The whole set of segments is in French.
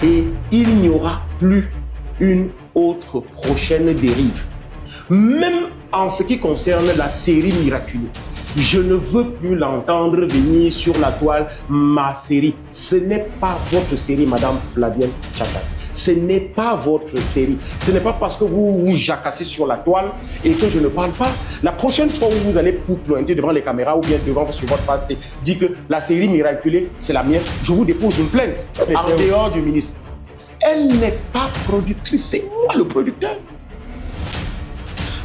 Et il n'y aura plus une autre prochaine dérive. Même en ce qui concerne la série Miraculeux, je ne veux plus l'entendre venir sur la toile, ma série. Ce n'est pas votre série, Madame Flavienne Tchata. Ce n'est pas votre série. Ce n'est pas parce que vous vous jacassez sur la toile et que je ne parle pas. La prochaine fois où vous allez vous pointer devant les caméras ou bien devant sur votre page, dire que la série Miraculée, c'est la mienne, je vous dépose une plainte en dehors du ministre. Elle n'est pas productrice, c'est moi le producteur.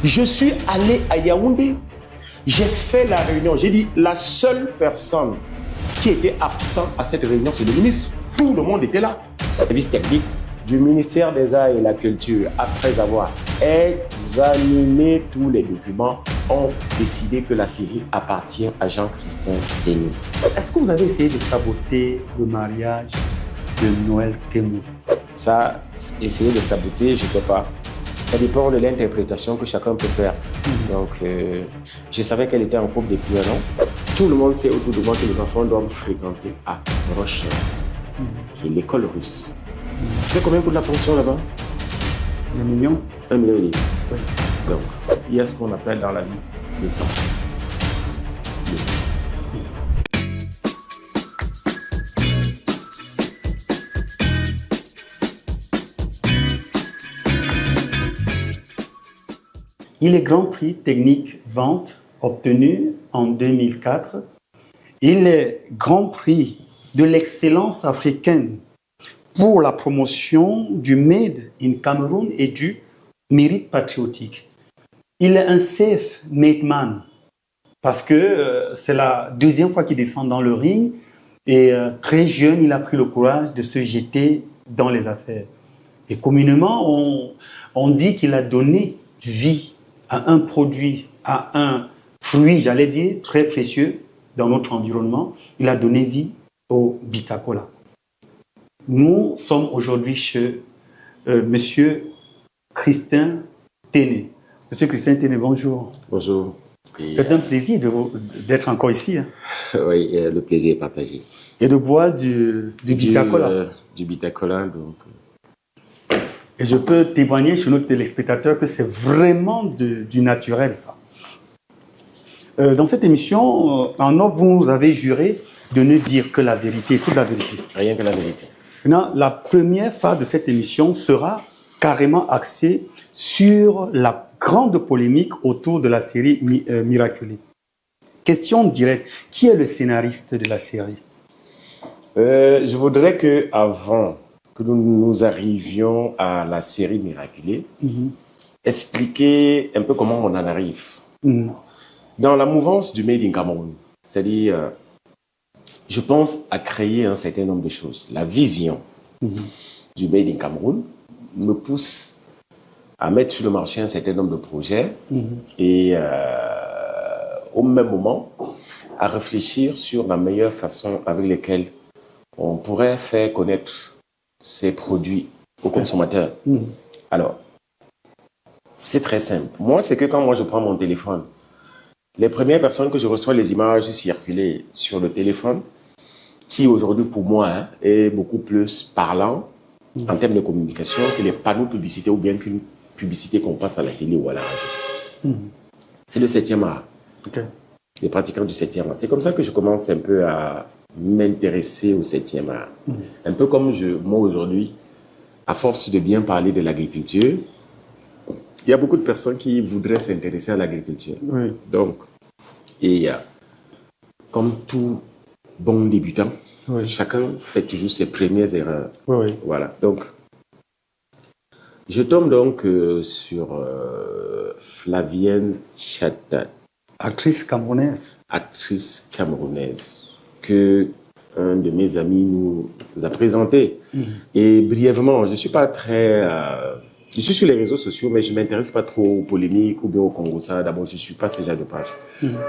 Je suis allé à Yaoundé, j'ai fait la réunion, j'ai dit la seule personne qui était absente à cette réunion, c'est le ministre. Tout le monde était là. Le service technique du ministère des Arts et de la Culture, après avoir examiné tous les documents, ont décidé que la série appartient à Jean-Christin Téné. Est-ce que vous avez essayé de saboter le mariage de Noël Témoin? Ça, essayer de saboter, je ne sais pas. Ça dépend de l'interprétation que chacun peut faire. Donc, je savais qu'elle était en couple depuis un an. Tout le monde sait autour de moi que les enfants doivent fréquenter à Rochelle, qui est l'école russe. Tu sais combien coûte la pension là-bas? 1 million? 1,5 million. Oui. Donc, il y a ce qu'on appelle dans la vie le temps. Il est Grand Prix technique vente obtenu en 2004. Il est Grand Prix de l'excellence africaine pour la promotion du Made in Cameroun et du mérite patriotique. Il est un safe made man parce que c'est la deuxième fois qu'il descend dans le ring et très jeune, il a pris le courage de se jeter dans les affaires. Et communément, on dit qu'il a donné vie à un produit, à un fruit, j'allais dire, très précieux dans notre environnement. Il a donné vie au Bitacola. Nous sommes aujourd'hui chez Monsieur Christin Téné. Monsieur Christin Téné, bonjour. Bonjour. C'est un plaisir d'être encore ici. Hein. Oui, le plaisir est partagé. Et de boire du Bitacola. Du Bitacola, donc... Et je peux témoigner chez nos téléspectateurs que c'est vraiment du naturel, ça. Dans cette émission, en off, vous nous avez juré de ne dire que la vérité, toute la vérité. Rien que la vérité. Maintenant, la première phase de cette émission sera carrément axée sur la grande polémique autour de la série Miraculée. Question directe, qui est le scénariste de la série? Je voudrais qu'avant que nous arrivions à la série Miraculée, expliquer un peu comment on en arrive. Dans la mouvance du Made in Cameroun, c'est-à-dire, je pense à créer un certain nombre de choses. La vision du Made in Cameroun me pousse à mettre sur le marché un certain nombre de projets et au même moment à réfléchir sur la meilleure façon avec laquelle on pourrait faire connaître ces produits aux consommateurs. Alors, c'est très simple. Moi, c'est que quand je prends mon téléphone, les premières personnes que je reçois les images circuler sur le téléphone, qui aujourd'hui pour moi est beaucoup plus parlant en termes de communication que les panneaux publicitaires ou bien qu'une publicité qu'on passe à la télé ou à la radio. C'est le 7e art. Les pratiquants du 7e art. C'est comme ça que je commence un peu à m'intéresser au 7e art. Un peu comme moi aujourd'hui, à force de bien parler de l'agriculture, il y a beaucoup de personnes qui voudraient s'intéresser à l'agriculture. Donc, et comme tout bon débutant, chacun fait toujours ses premières erreurs. Voilà. Donc, je tombe donc sur Flavienne Tchata. Actrice camerounaise. Actrice camerounaise que un de mes amis nous a présenté. Et brièvement, je suis pas très... je suis sur les réseaux sociaux, mais je m'intéresse pas trop aux polémiques ou bien au Congo. Ça, d'abord, je suis pas ce genre de page.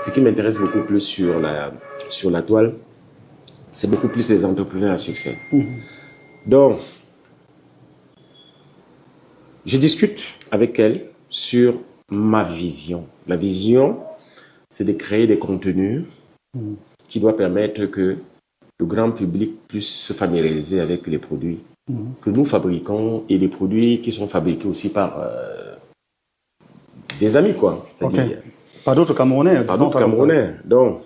Ce qui m'intéresse beaucoup plus sur la toile, c'est beaucoup plus les entrepreneurs à succès. Donc, je discute avec elle sur ma vision. La vision, c'est de créer des contenus qui doivent permettre que le grand public puisse se familiariser avec les produits que nous fabriquons et des produits qui sont fabriqués aussi par des amis, quoi. C'est-à-dire, par d'autres Camerounais. Par d'autres Camerounais. Donc,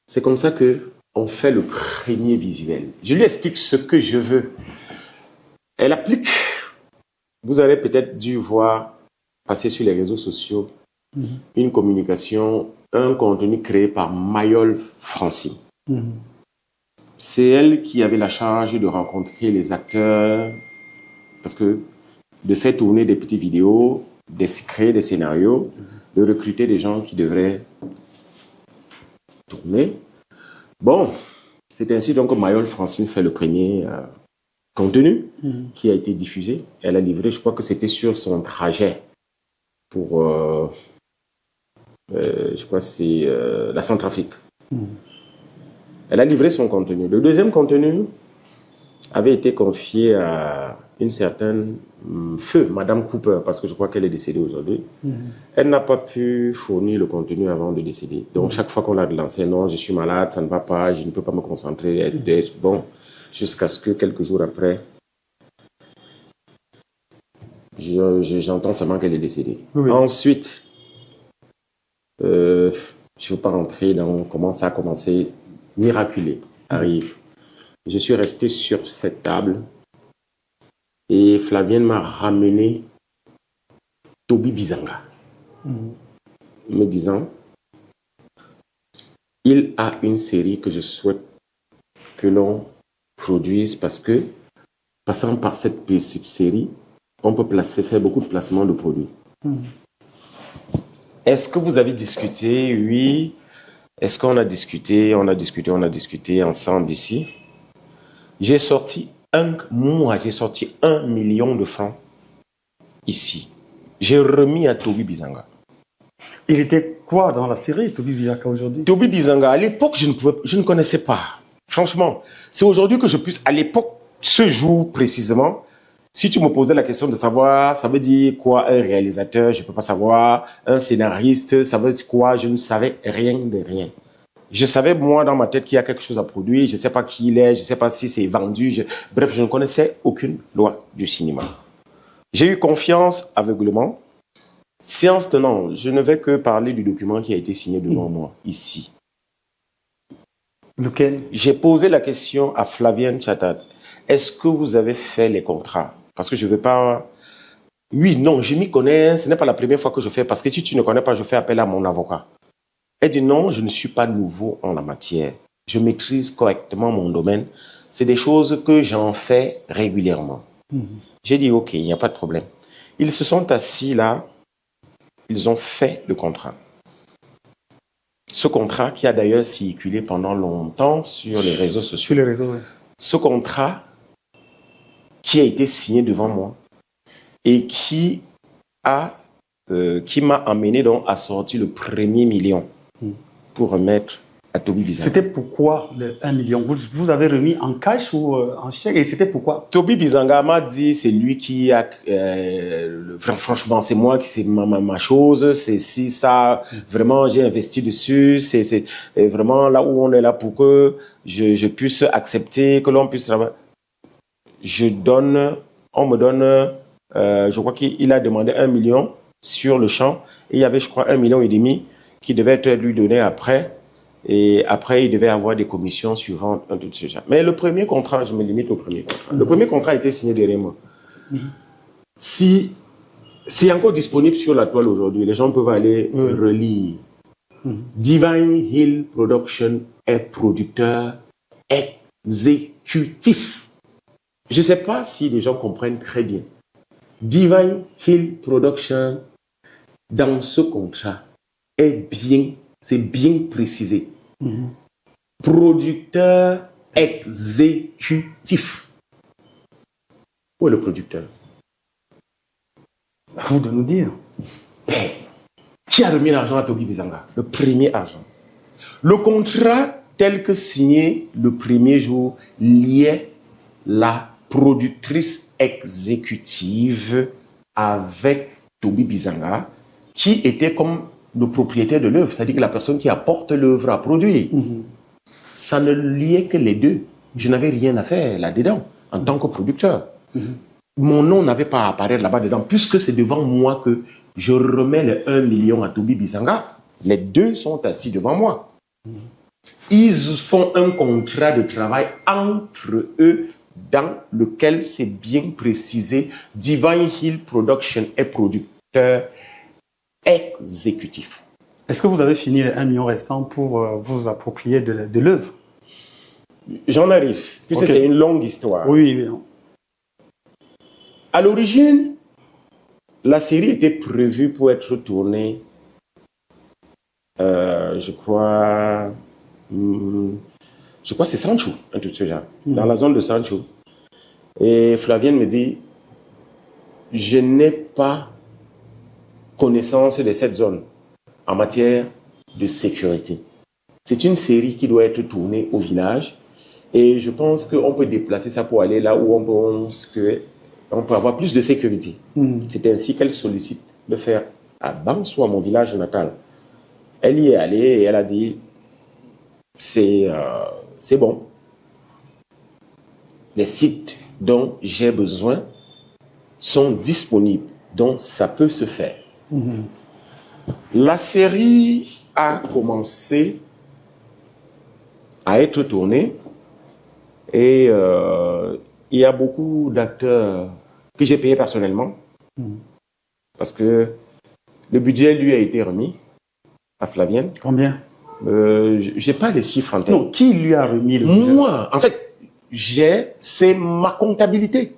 c'est comme ça qu'on fait le premier visuel. Je lui explique ce que je veux. Elle applique. Vous avez peut-être dû voir passer sur les réseaux sociaux une communication, un contenu créé par Mayol Francine. C'est elle qui avait la charge de rencontrer les acteurs, parce que de faire tourner des petites vidéos, de créer des scénarios, de recruter des gens qui devraient tourner. Bon, c'est ainsi donc que Mayol Francine fait le premier contenu qui a été diffusé. Elle a livré, je crois que c'était sur son trajet pour, je crois que c'est la Centrafrique. Elle a livré son contenu. Le deuxième contenu avait été confié à une certaine feu, Madame Cooper, parce que je crois qu'elle est décédée aujourd'hui. Elle n'a pas pu fournir le contenu avant de décéder. Donc, chaque fois qu'on a lancé, non, je suis malade, ça ne va pas, je ne peux pas me concentrer, bon, jusqu'à ce que quelques jours après, j'entends seulement qu'elle est décédée. Ensuite, je ne veux pas rentrer dans comment ça a commencé. Miraculé arrive. Je suis resté sur cette table et Flavienne m'a ramené Toby Bizanga, me disant il a une série que je souhaite que l'on produise parce que, passant par cette série, on peut faire beaucoup de placements de produits. Est-ce que vous avez discuté? Oui. Est-ce qu'on a discuté? On a discuté ensemble ici. J'ai sorti 1 million de francs ici. J'ai remis à Toby Bizanga. Il était quoi dans la série, Toby Bizanga, aujourd'hui? Toby Bizanga, à l'époque, je ne connaissais pas. Franchement, c'est aujourd'hui que je puisse, à l'époque, ce jour précisément, si tu me posais la question de savoir, ça veut dire quoi un réalisateur, je ne peux pas savoir, un scénariste, ça veut dire quoi, je ne savais rien de rien. Je savais, moi, dans ma tête, qu'il y a quelque chose à produire, je ne sais pas qui il est, je ne sais pas si c'est vendu, bref, je ne connaissais aucune loi du cinéma. J'ai eu confiance aveuglement. Séance tenante, je ne vais que parler du document qui a été signé devant moi, ici. Lequel? J'ai posé la question à Flavienne Chatat. Est-ce que vous avez fait les contrats? Parce que je ne veux pas... Oui, non, je m'y connais. Ce n'est pas la première fois que je fais. Parce que si tu ne connais pas, je fais appel à mon avocat. Elle dit non, je ne suis pas nouveau en la matière. Je maîtrise correctement mon domaine. C'est des choses que j'en fais régulièrement. J'ai dit ok, il n'y a pas de problème. Ils se sont assis là. Ils ont fait le contrat. Ce contrat qui a d'ailleurs circulé pendant longtemps sur les réseaux sociaux. Sur les réseaux, oui. Ce contrat qui a été signé devant moi et qui m'a amené donc à sortir le premier million pour remettre à Toby Bizanga. C'était pourquoi le 1 million? Vous avez remis en cash ou en chèque? Et c'était pourquoi? Toby Bizanga m'a dit c'est lui qui a... franchement, c'est moi qui c'est ma chose. C'est si ça, vraiment, j'ai investi dessus. C'est vraiment là où on est là pour que je puisse accepter, que l'on puisse travailler. On me donne, je crois qu'il a demandé 1 million sur le champ. Et il y avait, je crois, 1,5 million qui devait être lui donné après. Et après, il devait avoir des commissions suivantes, un tout de ce genre. Mais le premier contrat, je me limite au premier contrat. Le premier contrat a été signé derrière moi. Si c'est encore disponible sur la toile aujourd'hui, les gens peuvent aller relire. Divine Hill Production est producteur exécutif. Je ne sais pas si les gens comprennent très bien. Divine Hill Production, dans ce contrat, c'est bien précisé. Producteur exécutif. Où est le producteur? À vous de nous dire. Qui a remis l'argent à Toby Bizanga? Le premier argent. Le contrat tel que signé le premier jour liait la productrice exécutive avec Toby Bizanga, qui était comme le propriétaire de l'œuvre, c'est-à-dire que la personne qui apporte l'œuvre à produire. Ça ne liait que les deux. Je n'avais rien à faire là-dedans, en tant que producteur. Mon nom n'avait pas à apparaître là-bas dedans, puisque c'est devant moi que je remets les 1 million à Toby Bisanga. Les deux sont assis devant moi. Ils font un contrat de travail entre eux dans lequel c'est bien précisé Divine Hill Production est producteur exécutif. Est-ce que vous avez fini les 1 million restants pour vous approprier de l'œuvre? J'en arrive, puisque c'est une longue histoire. Oui. À l'origine, la série était prévue pour être tournée, je crois c'est Sancho, un truc de ce genre, dans la zone de Sancho. Et Flavienne me dit, je n'ai pas connaissance de cette zone en matière de sécurité. C'est une série qui doit être tournée au village et je pense qu'on peut déplacer ça pour aller là où on pense qu'on peut avoir plus de sécurité. C'est ainsi qu'elle sollicite de faire à Bansua, mon village natal. Elle y est allée et elle a dit, c'est bon. Les sites dont j'ai besoin sont disponibles, donc ça peut se faire. La série a commencé à être tournée et il y a beaucoup d'acteurs que j'ai payés personnellement parce que le budget lui a été remis à Flavienne. Combien? Je n'ai pas les chiffres en tête. Non, qui lui a remis le budget? Moi, en fait, c'est ma comptabilité.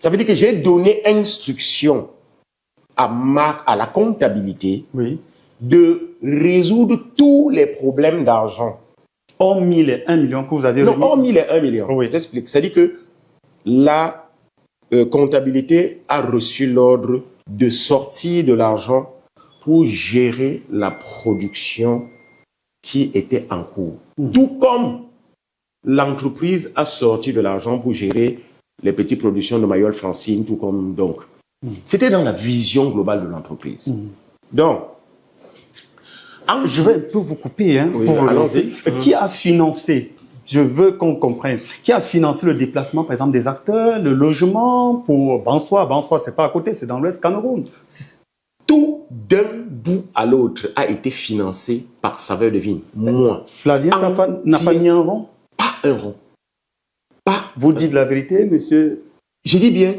Ça veut dire que j'ai donné instruction à la comptabilité de résoudre tous les problèmes d'argent. Hormis les 1 million que vous avez remis? Non, hormis les 1 million. Je t'explique. C'est-à-dire que la comptabilité a reçu l'ordre de sortir de l'argent pour gérer la production qui était en cours. Tout comme l'entreprise a sorti de l'argent pour gérer les petites productions de Mayol Francine, tout comme donc. C'était dans la vision globale de l'entreprise. Donc, je vais un peu vous couper pour vous allons-y. Qui a financé, je veux qu'on comprenne, qui a financé le déplacement, par exemple, des acteurs, le logement pour Bansua? Bansua, c'est pas à côté, c'est dans l'Ouest Cameroun. Tout d'un bout à l'autre a été financé par Saveur de Vigne. Moi. Flavien n'a pas mis un rond? Pas un rond. Pas. Vous dites la vérité, monsieur? Je dis bien,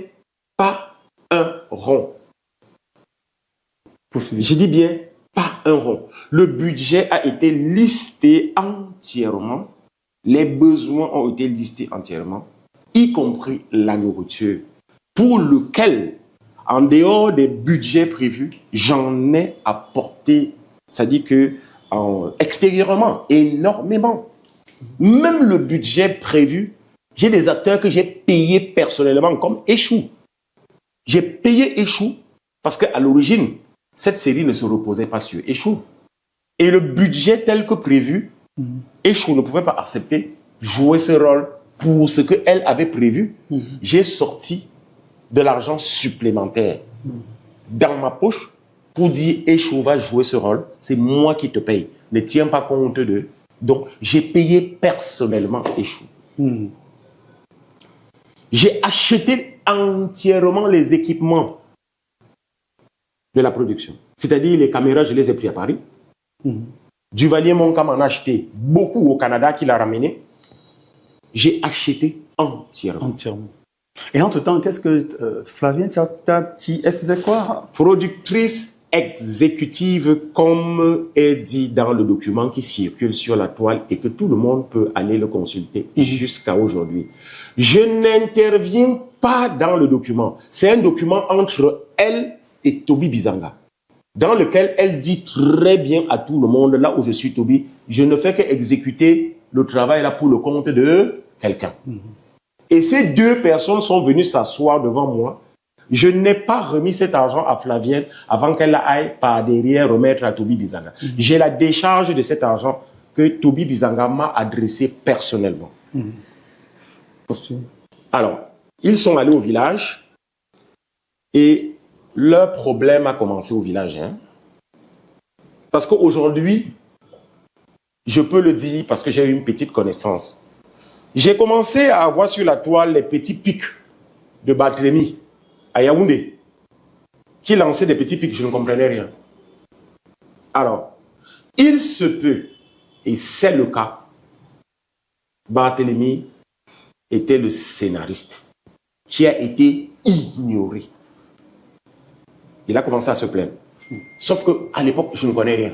pas un rond. Je dis bien, pas un rond. Le budget a été listé entièrement. Les besoins ont été listés entièrement, y compris la nourriture, pour lequel, en dehors des budgets prévus, j'en ai apporté, c'est-à-dire que extérieurement, énormément. Même le budget prévu, j'ai des acteurs que j'ai payés personnellement, comme Échou. J'ai payé Échou parce qu'à l'origine, cette série ne se reposait pas sur Échou. Et le budget tel que prévu, Échou ne pouvait pas accepter jouer ce rôle pour ce qu'elle avait prévu. J'ai sorti de l'argent supplémentaire dans ma poche pour dire Échou va jouer ce rôle, c'est moi qui te paye. Ne tiens pas compte d'eux. Donc, j'ai payé personnellement Échou. J'ai acheté entièrement les équipements de la production. C'est-à-dire les caméras, je les ai pris à Paris. Duvalier Moncam en a acheté beaucoup au Canada qu'il a ramené. J'ai acheté entièrement. Et entre-temps, qu'est-ce que Flavien, elle faisait quoi? Productrice exécutive, comme est dit dans le document qui circule sur la toile et que tout le monde peut aller le consulter jusqu'à aujourd'hui. Je n'interviens pas dans le document. C'est un document entre elle et Toby Bisanga, dans lequel elle dit très bien à tout le monde, là où je suis Toby, je ne fais qu'exécuter le travail là pour le compte de quelqu'un. Et ces deux personnes sont venues s'asseoir devant moi. Je n'ai pas remis cet argent à Flavienne avant qu'elle aille par derrière remettre à Toby Bisanga. J'ai la décharge de cet argent que Toby Bisanga m'a adressé personnellement. Alors, ils sont allés au village et leur problème a commencé au village. Parce qu'aujourd'hui, je peux le dire parce que j'ai eu une petite connaissance. J'ai commencé à voir sur la toile les petits pics de Barthélemy à Yaoundé, qui lançait des petits pics, je ne comprenais rien. Alors, il se peut, et c'est le cas, Barthélemy était le scénariste qui a été ignoré. Il a commencé à se plaindre. Sauf qu'à l'époque, je ne connais rien.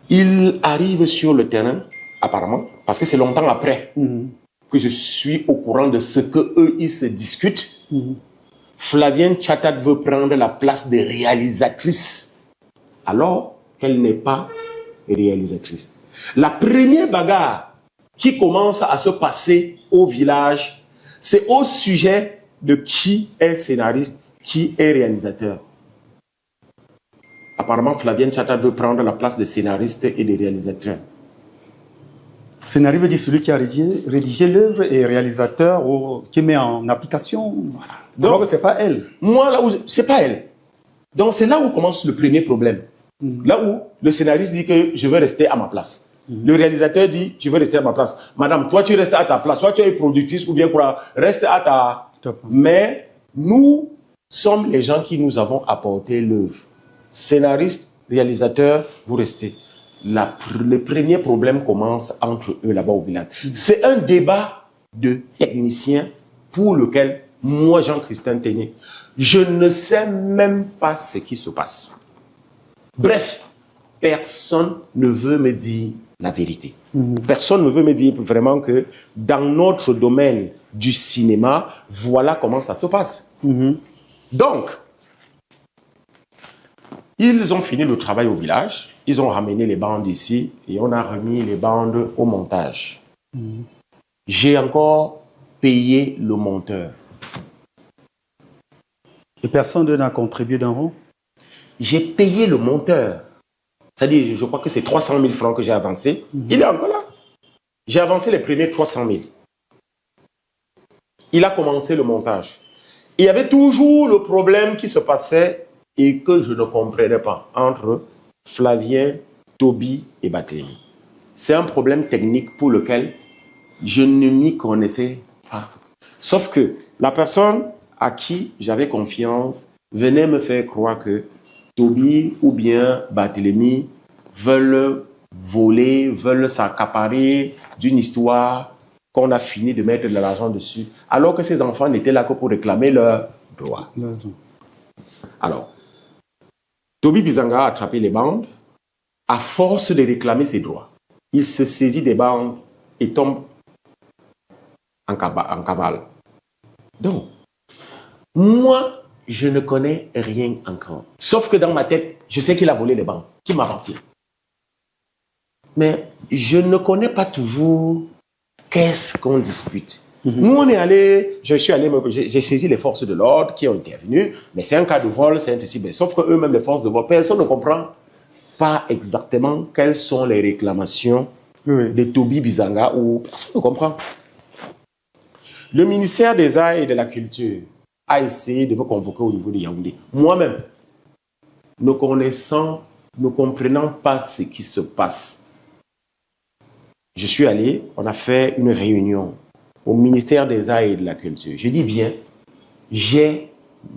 Il arrive sur le terrain, apparemment, parce que c'est longtemps après que je suis au courant de ce qu'eux, ils se discutent. Flavienne Tchatat veut prendre la place de réalisatrice, alors qu'elle n'est pas réalisatrice. La première bagarre qui commence à se passer au village, c'est au sujet de qui est scénariste, qui est réalisateur. Apparemment, Flavienne Tchatat veut prendre la place de scénariste et de réalisateur. Scénariste veut dire celui qui a rédigé l'œuvre et réalisateur ou qui met en application. Voilà. Donc, c'est pas elle. Moi, là où c'est pas elle. Donc, c'est là où commence le premier problème. Là où le scénariste dit que je veux rester à ma place. Le réalisateur dit je veux rester à ma place. Madame, toi, tu restes à ta place. Soit tu es productrice ou bien reste à ta... Stop. Mais nous sommes les gens qui nous avons apporté l'œuvre. Scénariste, réalisateur, vous restez. Le premier problème commence entre eux là-bas au village. C'est un débat de techniciens pour lequel moi, Jean-Christin Téné, je ne sais même pas ce qui se passe. Bref, personne ne veut me dire la vérité. Personne ne veut me dire vraiment que dans notre domaine du cinéma, voilà comment ça se passe. Donc, ils ont fini le travail au village, ils ont ramené les bandes ici et on a remis les bandes au montage. J'ai encore payé le monteur. Et personne n'a contribué d'un rond? J'ai payé le monteur. C'est-à-dire, je crois que c'est 300 000 francs que j'ai avancé. Il est encore là. J'ai avancé les premiers 300 000. Il a commencé le montage. Il y avait toujours le problème qui se passait et que je ne comprenais pas entre Flavien, Toby et Barthélemy. C'est un problème technique pour lequel je ne m'y connaissais pas. Sauf que la personne à qui j'avais confiance venait me faire croire que Toby ou bien Barthélemy veulent voler, veulent s'accaparer d'une histoire qu'on a fini de mettre de l'argent dessus, alors que ces enfants n'étaient là que pour réclamer leurs droits. Alors, Toby Bizanga a attrapé les bandes. À force de réclamer ses droits, il se saisit des bandes et tombe en cavale. Donc, moi, je ne connais rien encore. Sauf que dans ma tête, je sais qu'il a volé les bandes, qui m'appartient. Mais je ne connais pas toujours qu'est-ce qu'on dispute. Nous, on est allé, j'ai saisi les forces de l'ordre qui ont intervenu, mais c'est un cas de vol, c'est un tessier. Sauf que eux-mêmes, les forces de vol, personne ne comprend pas exactement quelles sont les réclamations de Toby Bizanga, ou personne ne comprend. Le ministère des Arts et de la Culture a essayé de me convoquer au niveau de Yaoundé. Moi-même, ne comprenant pas ce qui se passe, je suis allé, on a fait une réunion au ministère des Arts et de la Culture. Je dis bien,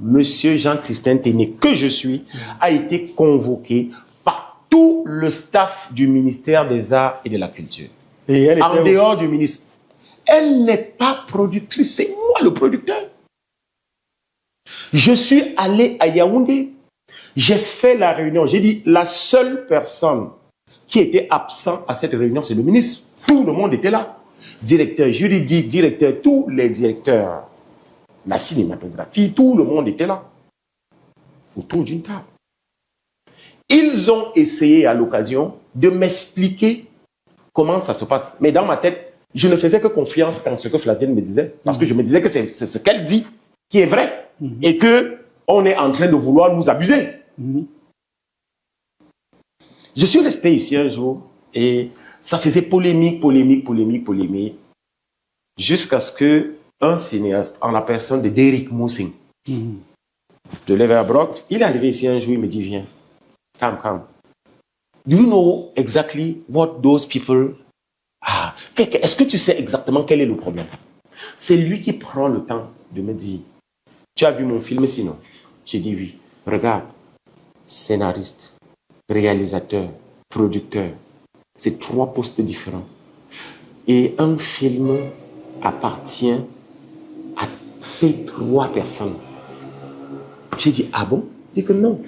Monsieur Jean-Christin Téné, que je suis, a été convoqué par tout le staff du ministère des Arts et de la Culture. Et elle en dehors du ministre. Elle n'est pas productrice, c'est moi le producteur. Je suis allé à Yaoundé, j'ai fait la réunion, j'ai dit la seule personne qui était absent à cette réunion, c'est le ministre. Tout le monde était là. Directeur juridique, directeur, tous les directeurs, la cinématographie, tout le monde était là. Autour d'une table. Ils ont essayé à l'occasion de m'expliquer comment ça se passe. Mais dans ma tête, je ne faisais que confiance dans ce que Flavienne me disait. Parce que je me disais que c'est ce qu'elle dit qui est vrai. Et qu'on est en train de vouloir nous abuser. Je suis resté ici un jour et ça faisait polémique, jusqu'à ce qu'un cinéaste, en la personne de Derrick Moussing, de Leverbrock, il est arrivé ici un jour, il me dit, viens, come. Do you know exactly what those people Ah, est-ce que tu sais exactement quel est le problème? C'est lui qui prend le temps de me dire, tu as vu mon film sinon? J'ai dit oui. Regarde, scénariste, réalisateur, producteur, c'est 3 postes différents. Et un film appartient à ces 3 personnes. J'ai dit, ah bon? Il dit que non.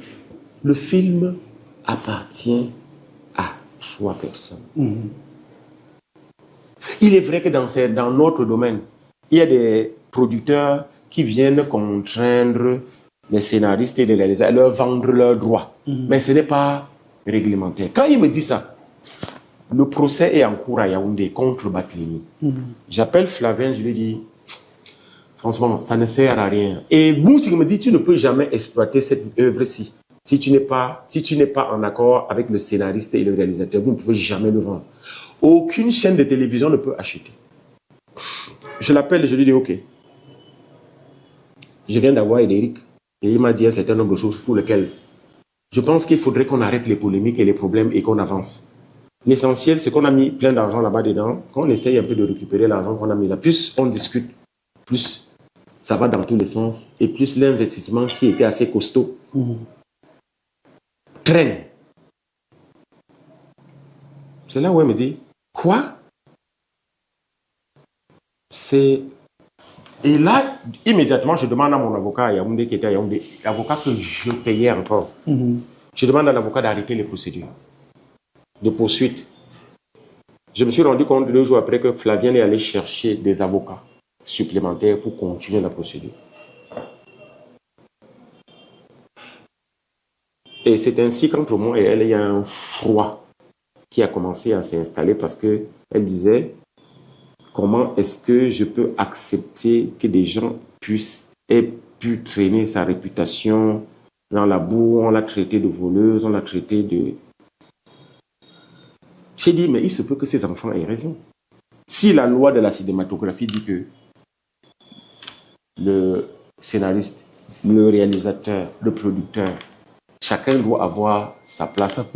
Le film appartient à 3 personnes. Il est vrai que dans notre domaine, il y a des producteurs qui viennent contraindre les scénaristes et les réalisateurs à leur vendre leurs droits. Mais ce n'est pas réglementaire. Quand il me dit ça, le procès est en cours à Yaoundé contre Batlini. J'appelle Flavien, je lui dis, franchement, ça ne sert à rien. Et Moussik me dit, tu ne peux jamais exploiter cette œuvre-ci. Si tu n'es pas en accord avec le scénariste et le réalisateur, vous ne pouvez jamais le vendre. Aucune chaîne de télévision ne peut acheter. Je l'appelle et je lui dis, ok. Je viens d'avoir Eric et il m'a dit un certain nombre de choses pour lesquelles je pense qu'il faudrait qu'on arrête les polémiques et les problèmes et qu'on avance. L'essentiel, c'est qu'on a mis plein d'argent là-bas dedans, qu'on essaye un peu de récupérer l'argent qu'on a mis là. Plus on discute, plus ça va dans tous les sens et plus l'investissement qui était assez costaud traîne. C'est là où elle me dit, quoi? Et là, immédiatement, je demande à mon avocat à Yaoundé, qui était à Yaoundé, l'avocat que je payais encore. Je demande à l'avocat d'arrêter les procédures de poursuite. Je me suis rendu compte 2 jours après que Flavien est allé chercher des avocats supplémentaires pour continuer la procédure. Et c'est ainsi qu'entre moi et elle, il y a un froid qui a commencé à s'installer parce qu'elle disait, comment est-ce que je peux accepter que des gens aient pu traîner sa réputation dans la boue, on l'a traité de voleuse, on l'a traité de... J'ai dit, mais il se peut que ces enfants aient raison. Si la loi de la cinématographie dit que le scénariste, le réalisateur, le producteur, chacun doit avoir sa place.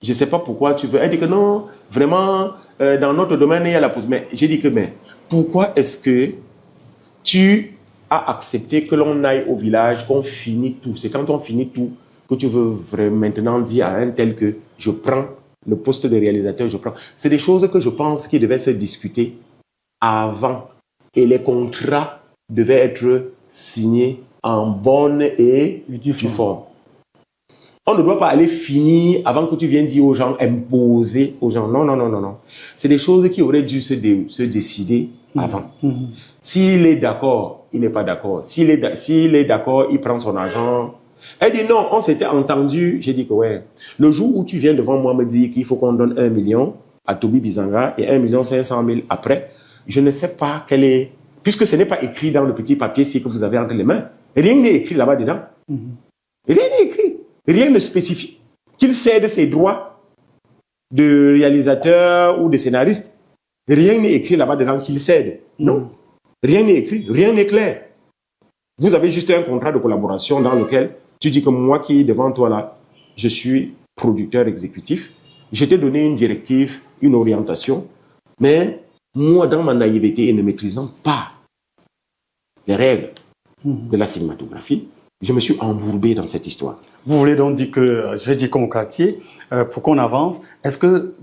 Je ne sais pas pourquoi tu veux. Elle dit que non, vraiment, dans notre domaine, il y a la pause. Mais j'ai dit que, mais pourquoi est-ce que tu as accepté que l'on aille au village, qu'on finit tout? C'est quand on finit tout que tu veux vraiment maintenant dire à un tel que je prends le poste de réalisateur, je prends. C'est des choses que je pense qui devaient se discuter avant. Et les contrats devaient être signés en bonne et due forme. On ne doit pas aller finir avant que tu viennes dire aux gens, imposer aux gens. Non, non, non, non, non. C'est des choses qui auraient dû se décider avant. S'il est d'accord, il n'est pas d'accord. S'il est d'accord, il prend son argent. Elle dit non, on s'était entendu. J'ai dit que ouais. Le jour où tu viens devant moi me dire qu'il faut qu'on donne 1 million à Toby Bizanga et 1 500 000 après, je ne sais pas quel est... Puisque ce n'est pas écrit dans le petit papier que vous avez entre les mains. Rien n'est écrit là-bas dedans. Rien n'est écrit. Rien ne spécifie qu'il cède ses droits de réalisateur ou de scénariste. Rien n'est écrit là-bas dedans qu'il cède. Non. Rien n'est écrit, rien n'est clair. Vous avez juste un contrat de collaboration dans lequel tu dis que moi qui est devant toi là, je suis producteur exécutif. Je t'ai donné une directive, une orientation, mais moi, dans ma naïveté et ne maîtrisant pas les règles de la cinématographie, je me suis embourbé dans cette histoire. Vous voulez donc dire que, je vais dire comme quartier, pour qu'on avance, est-ce que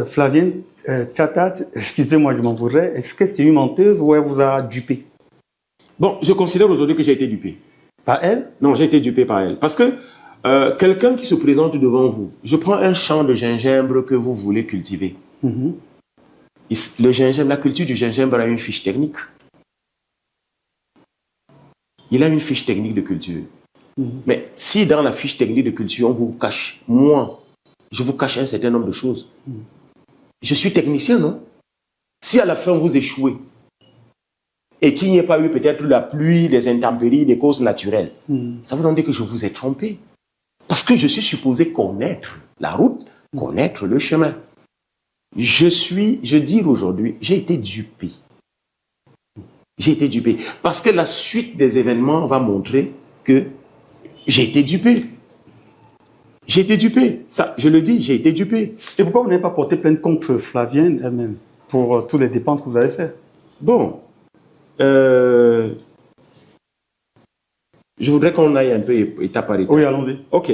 Flavien Tchatat, excusez-moi, je m'en voudrais, est-ce que c'est une menteuse ou elle vous a dupé? Bon, je considère aujourd'hui que j'ai été dupé. Par elle? Non, j'ai été dupé par elle. Parce que quelqu'un qui se présente devant vous, je prends un champ de gingembre que vous voulez cultiver. Le gingembre, la culture du gingembre a une fiche technique. Il a une fiche technique de culture. Mais si dans la fiche technique de culture, on vous cache, moi, je vous cache un certain nombre de choses. Je suis technicien, non? Si à la fin vous échouez et qu'il n'y ait pas eu peut-être la pluie, des intempéries, des causes naturelles, ça veut donc dire que je vous ai trompé. Parce que je suis supposé connaître la route, connaître le chemin. Je dis aujourd'hui, j'ai été dupé. J'ai été dupé. Parce que la suite des événements va montrer que j'ai été dupé. J'ai été dupé. Ça, je le dis, j'ai été dupé. Et pourquoi vous n'avez pas porté plainte contre Flavienne elle-même pour toutes les dépenses que vous avez faites? Bon, je voudrais qu'on aille un peu étape par étape. Oui, allons-y. Ok.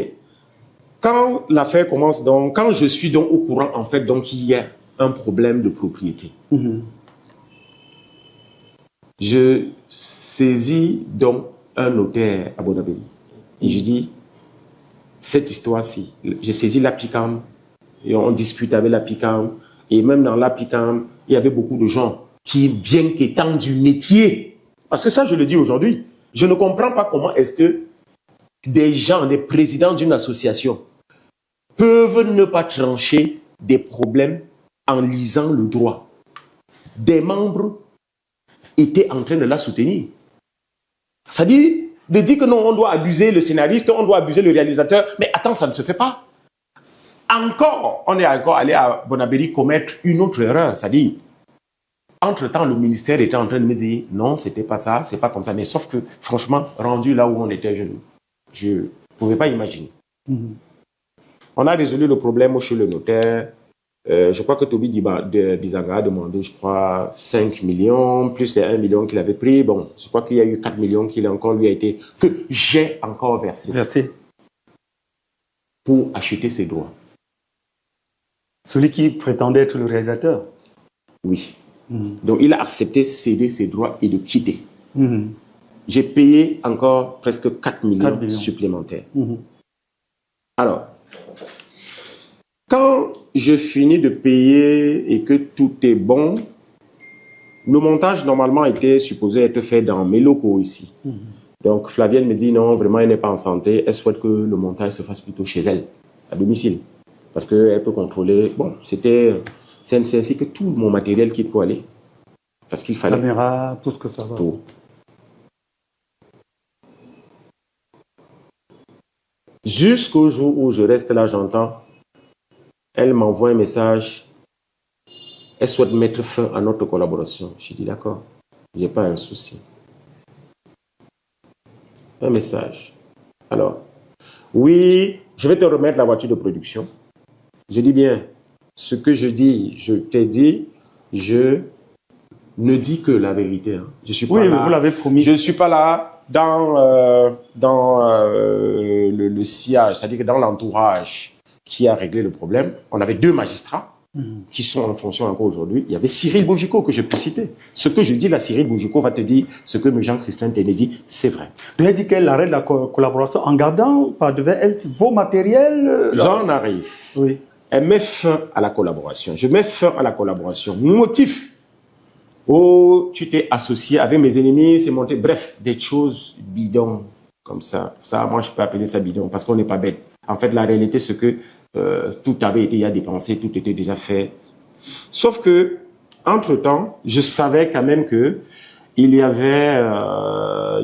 Quand l'affaire commence donc, quand je suis donc au courant en fait donc qu'il y a un problème de propriété, je saisis donc un notaire à Bonabéli et je dis cette histoire-ci, j'ai saisi l'APICAM et on discute avec l'APICAM et même dans l'APICAM il y avait beaucoup de gens qui, bien qu'étant du métier, parce que ça je le dis aujourd'hui, je ne comprends pas comment est-ce que des gens, des présidents d'une association peuvent ne pas trancher des problèmes en lisant le droit. Des membres étaient en train de la soutenir. C'est-à-dire de dire que non, on doit abuser le scénariste, on doit abuser le réalisateur. Mais attends, ça ne se fait pas. On est encore allé à Bonabéli commettre une autre erreur. C'est-à-dire, entre-temps, le ministère était en train de me dire non, c'était pas ça, c'est pas comme ça. Mais sauf que, franchement, rendu là où on était jeune, je ne pouvais pas imaginer. On a résolu le problème chez le notaire. Je crois que Toby Bizanga a demandé, je crois, 5 millions, plus les 1 million qu'il avait pris. Bon, je crois qu'il y a eu 4 millions que j'ai encore versé pour acheter ses droits. Celui qui prétendait être le réalisateur? Oui. Donc, il a accepté de céder ses droits et de quitter. J'ai payé encore presque 4 millions supplémentaires. Alors, quand je finis de payer et que tout est bon, le montage normalement était supposé être fait dans mes locaux ici. Donc Flavienne me dit non, vraiment elle n'est pas en santé, elle souhaite que le montage se fasse plutôt chez elle, à domicile. Parce qu'elle peut contrôler. Bon, c'est ainsi que tout mon matériel qui peut aller. Parce qu'il fallait. Caméra, tout ce que ça va. Tout. Jusqu'au jour où je reste là, j'entends. Elle m'envoie un message. Elle souhaite mettre fin à notre collaboration. Je dis d'accord, je n'ai pas un souci. Un message. Alors, oui, je vais te remettre la voiture de production. Je dis bien, ce que je dis, je t'ai dit, je ne dis que la vérité. Hein. Je suis pas oui, là, mais vous l'avez promis. Je ne suis pas là dans le sillage, c'est-à-dire que dans l'entourage qui a réglé le problème. On avait 2 magistrats qui sont en fonction encore aujourd'hui. Il y avait Cyril Boujiko que je peux citer. Ce que je dis là, Cyril Boujiko va te dire ce que Jean-Christophe Téné dit, c'est vrai. Vous avez dit qu'elle arrête la collaboration en gardant par devant elle vos matériels. J'en arrive. Oui. Elle met fin à la collaboration. Je mets fin à la collaboration. Motif. Oh, tu t'es associé avec mes ennemis, c'est monté. Bref, des choses bidons comme ça. Ça, moi, je peux appeler ça bidon parce qu'on n'est pas bête. En fait, la réalité, c'est que tout avait été déjà dépensé, tout était déjà fait. Sauf que, entre-temps, je savais quand même que il y avait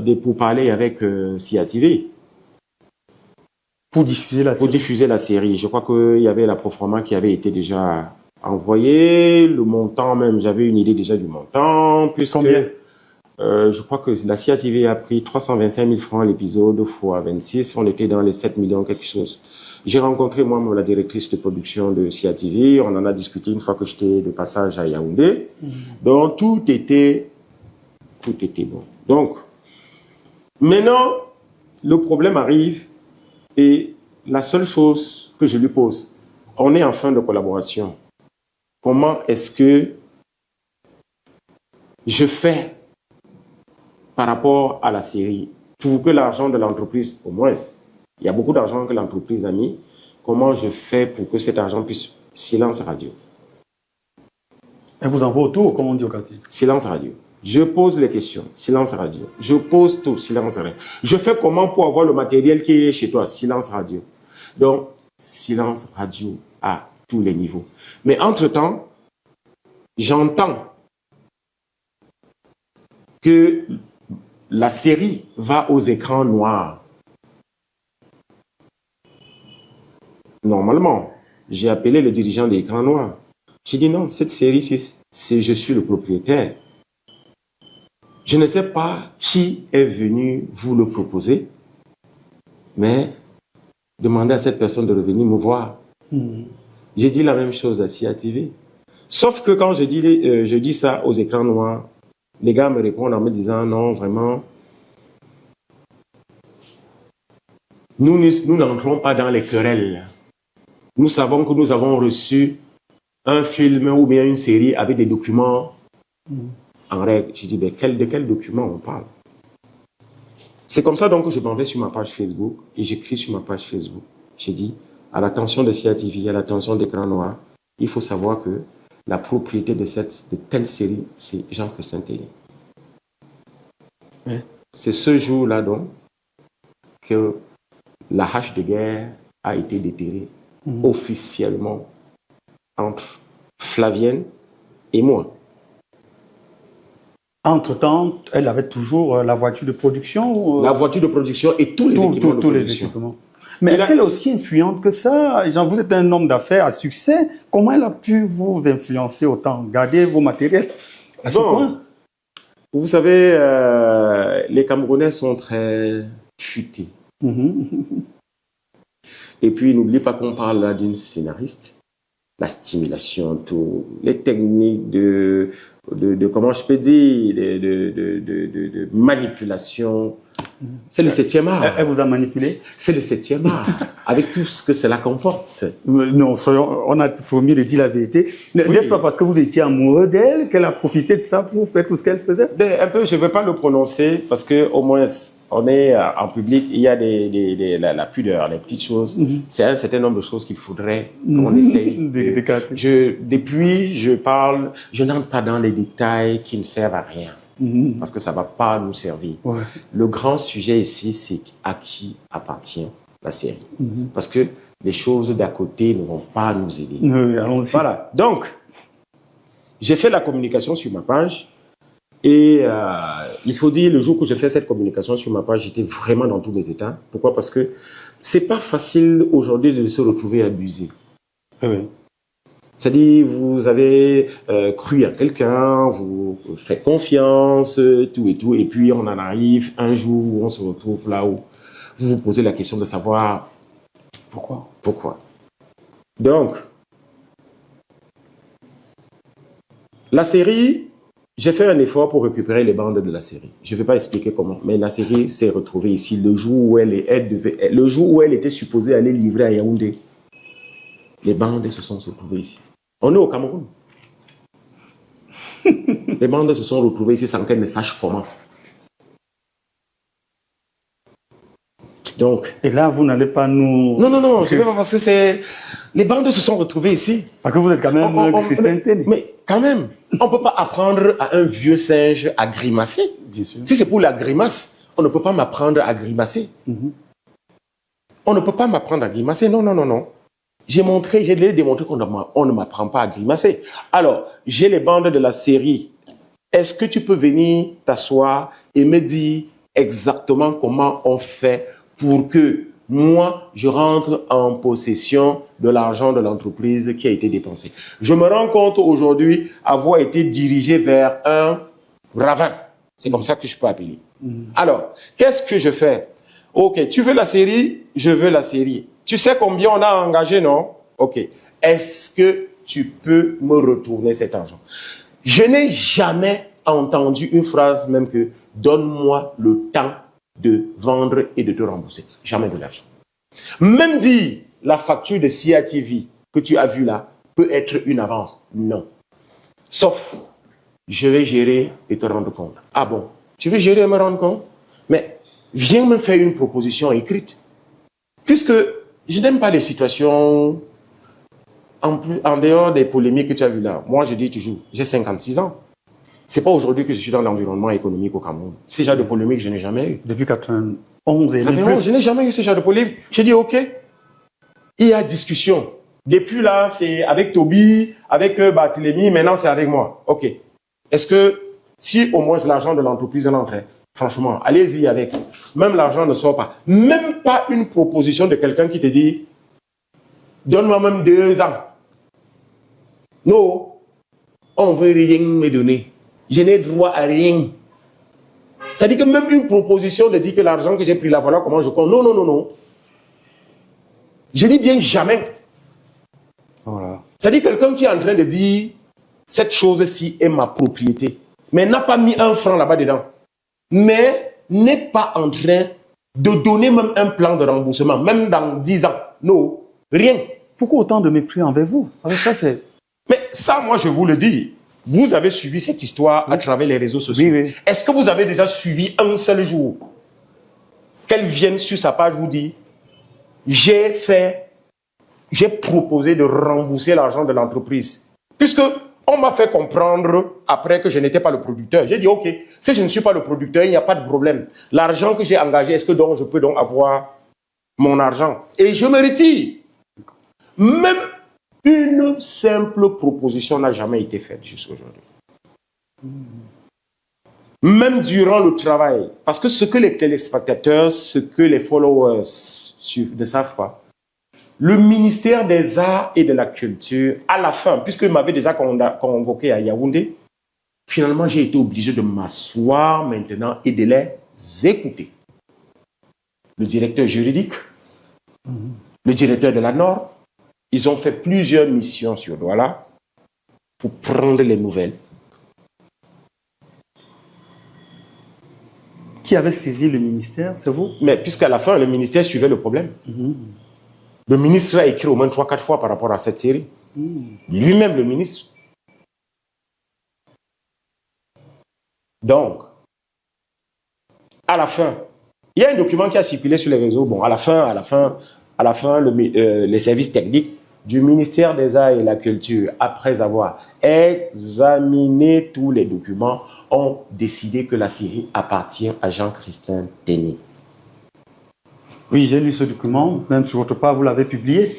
des pourparlers avec CIATV. Pour diffuser la série. Pour diffuser la série. Je crois qu'il y avait la proforma qui avait été déjà envoyée. Le montant même, j'avais une idée déjà du montant. Plus combien? Je crois que la CIATV a pris 325 000 francs l'épisode fois 26. On était dans les 7 millions quelque chose. J'ai rencontré moi-même la directrice de production de CIATV. On en a discuté une fois que j'étais de passage à Yaoundé. Donc tout était bon. Donc maintenant, le problème arrive et la seule chose que je lui pose, on est en fin de collaboration. Comment est-ce que je fais par rapport à la série pour que l'argent de l'entreprise, au moins, il y a beaucoup d'argent que l'entreprise a mis, comment je fais pour que cet argent puisse... Silence radio. Elle vous envoie autour, comme on dit au quartier. Silence radio. Je pose les questions. Silence radio. Je pose tout. Silence radio. Je fais comment pour avoir le matériel qui est chez toi? Silence radio. Donc, silence radio à tous les niveaux. Mais entre-temps, j'entends que la série va aux écrans noirs. Normalement, j'ai appelé le dirigeant des écrans noirs. J'ai dit non, cette série, je suis le propriétaire. Je ne sais pas qui est venu vous le proposer, mais demander à cette personne de revenir me voir. J'ai dit la même chose à Sia TV. Sauf que quand je dis ça aux écrans noirs, les gars me répondent en me disant non, vraiment, nous n'entrons pas dans les querelles. Nous savons que nous avons reçu un film ou bien une série avec des documents en règle. Je dis, de quel document on parle? C'est comme ça donc que je m'en vais sur ma page Facebook et j'écris sur ma page Facebook. J'ai dit, à l'attention de Sia TV, à l'attention d'Écran Noir, il faut savoir que la propriété de telle série, c'est Jean-Christian Téli. Oui. C'est ce jour-là donc que la hache de guerre a été déterrée officiellement entre Flavienne et moi. Entre-temps, elle avait toujours la voiture de production ou... La voiture de production et tous les équipements de production. Mais est-ce qu'elle est aussi influente que ça? Genre, vous êtes un homme d'affaires à succès. Comment elle a pu vous influencer autant? Gardez vos matériels à ce point. Vous savez, les Camerounais sont très futés. Et puis, n'oublie pas qu'on parle là d'une scénariste. La stimulation, tout, les techniques de comment je peux dire, de manipulation. C'est le 7e art. Elle vous a manipulé? C'est le 7e art, avec tout ce que cela comporte. Non, on a promis de dire la vérité. Oui. N'est-ce pas parce que vous étiez amoureux d'elle qu'elle a profité de ça pour faire tout ce qu'elle faisait? Un peu, je ne veux pas le prononcer parce qu'au moins, on est en public, il y a la pudeur, les petites choses. C'est un certain nombre de choses qu'il faudrait qu'on essaye. Depuis, je n'entre pas dans les détails qui ne servent à rien. Parce que ça ne va pas nous servir. Ouais. Le grand sujet ici, c'est à qui appartient la série. Parce que les choses d'à côté ne vont pas nous aider. Oui, allons-y. Voilà. Donc, j'ai fait la communication sur ma page. Et il faut dire, le jour où j'ai fait cette communication sur ma page, j'étais vraiment dans tous mes états. Pourquoi? Parce que c'est pas facile aujourd'hui de se retrouver abusé. Oui. C'est-à-dire, vous avez cru à quelqu'un, vous faites confiance, tout et tout, et puis on en arrive un jour où on se retrouve là où vous vous posez la question de savoir pourquoi. Donc, la série, j'ai fait un effort pour récupérer les bandes de la série. Je ne vais pas expliquer comment, mais la série s'est retrouvée ici le jour où elle était supposée aller livrer à Yaoundé. Les bandes se sont retrouvées ici. On est au Cameroun. Les bandes se sont retrouvées ici sans qu'elles ne sachent comment. Donc. Et là, vous n'allez pas nous... Non, je ne vais pas parce que c'est... Les bandes se sont retrouvées ici. Parce que vous êtes quand même Christian Téli. Mais quand même, on ne peut pas apprendre à un vieux singe à grimacer. Si c'est pour la grimace, on ne peut pas m'apprendre à grimacer. On ne peut pas m'apprendre à grimacer. Non. J'ai démontré qu'on ne m'apprend pas à grimacer. Alors, j'ai les bandes de la série. Est-ce que tu peux venir t'asseoir et me dire exactement comment on fait pour que moi, je rentre en possession de l'argent de l'entreprise qui a été dépensé? Je me rends compte aujourd'hui avoir été dirigé vers un ravin. C'est comme ça que je peux appeler. Alors, qu'est-ce que je fais? Ok, tu veux la série? Je veux la série. Tu sais combien on a engagé, non? Ok. Est-ce que tu peux me retourner cet argent? Je n'ai jamais entendu une phrase même que « donne-moi le temps de vendre et de te rembourser ». Jamais de la vie. Même dire la facture de Sia TV que tu as vue là peut être une avance. Non. Sauf, je vais gérer et te rendre compte. Ah bon? Tu veux gérer et me rendre compte? Mais viens me faire une proposition écrite. Puisque je n'aime pas les situations en dehors des polémiques que tu as vues là. Moi, je dis toujours, j'ai 56 ans. C'est pas aujourd'hui que je suis dans l'environnement économique au Cameroun. Ce genre de polémique, je n'ai jamais eu. Depuis 91 et plus. Je n'ai jamais eu ce genre de polémique. J'ai dit, ok, il y a discussion. Depuis là, c'est avec Toby, avec Barthélemy, maintenant c'est avec moi. Ok. Est-ce que si au moins l'argent de l'entreprise est entré, franchement, allez-y avec. Même l'argent ne sort pas. Même pas une proposition de quelqu'un qui te dit, donne-moi même 2 ans. Non, on ne veut rien me donner. Je n'ai droit à rien. Ça dit que même une proposition de dire que l'argent que j'ai pris là, voilà comment je compte. Non. Je dis bien jamais. Voilà. C'est-à-dire quelqu'un qui est en train de dire cette chose-ci est ma propriété, mais n'a pas mis un franc là-bas dedans, mais n'est pas en train de donner même un plan de remboursement, même dans 10 ans. Non, rien. Pourquoi autant de mépris envers vous? Avec ça, c'est... Mais ça, moi, je vous le dis. Vous avez suivi cette histoire à travers les réseaux sociaux. Oui, oui. Est-ce que vous avez déjà suivi un seul jour qu'elle vienne sur sa page vous dire j'ai proposé de rembourser l'argent de l'entreprise. Puisque on m'a fait comprendre après que je n'étais pas le producteur. J'ai dit ok, si je ne suis pas le producteur, il n'y a pas de problème. L'argent que j'ai engagé, est-ce que donc je peux donc avoir mon argent? Et je me retire. Même une simple proposition n'a jamais été faite jusqu'à aujourd'hui. Même durant le travail. Parce que ce que les téléspectateurs, ce que les followers ne savent pas, le ministère des Arts et de la Culture, à la fin, puisqu'il m'avait déjà convoqué à Yaoundé, finalement j'ai été obligé de m'asseoir maintenant et de les écouter. Le directeur juridique, le directeur de la Nord, ils ont fait plusieurs missions sur Douala pour prendre les nouvelles. Qui avait saisi le ministère, c'est vous? Mais puisqu'à la fin, le ministère suivait le problème. Le ministre a écrit au moins 3-4 fois par rapport à cette série. Lui-même, le ministre. Donc, à la fin, il y a un document qui a circulé sur les réseaux. Bon, à la fin, les services techniques du ministère des Arts et de la Culture, après avoir examiné tous les documents, ont décidé que la série appartient à Jean-Christin Téné. Oui, j'ai lu ce document, même sur votre page, vous l'avez publié.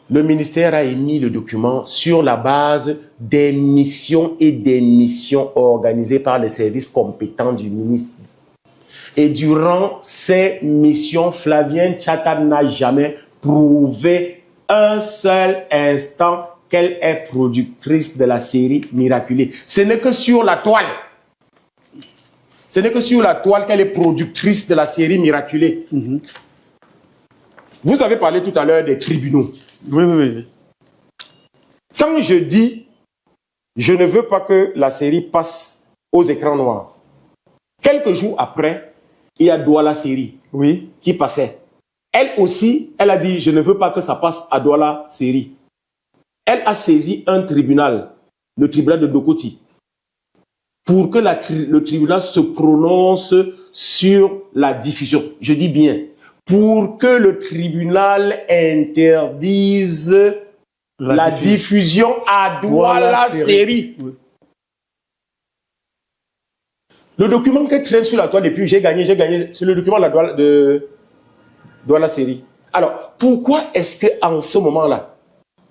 Le ministère a émis le document sur la base des missions et des missions organisées par les services compétents du ministère. Et durant ces missions, Flavien Tchata n'a jamais prouvé un seul instant qu'elle est productrice de la série Miraculée. Ce n'est que sur la toile. Ce n'est que sur la toile qu'elle est productrice de la série Miraculée. Vous avez parlé tout à l'heure des tribunaux. Oui, oui, oui. Quand je dis je ne veux pas que la série passe aux écrans noirs, quelques jours après, il y a Douala série qui passait. Elle aussi, elle a dit je ne veux pas que ça passe à Douala série. Elle a saisi un tribunal, le tribunal de Dokoti, pour que le tribunal se prononce sur la diffusion. Je dis bien, pour que le tribunal interdise la diffusion à Douala série. Oui. Le document qui traîne sur la toile depuis, j'ai gagné, c'est le document de Douala série. Alors, pourquoi est-ce qu'en ce moment-là,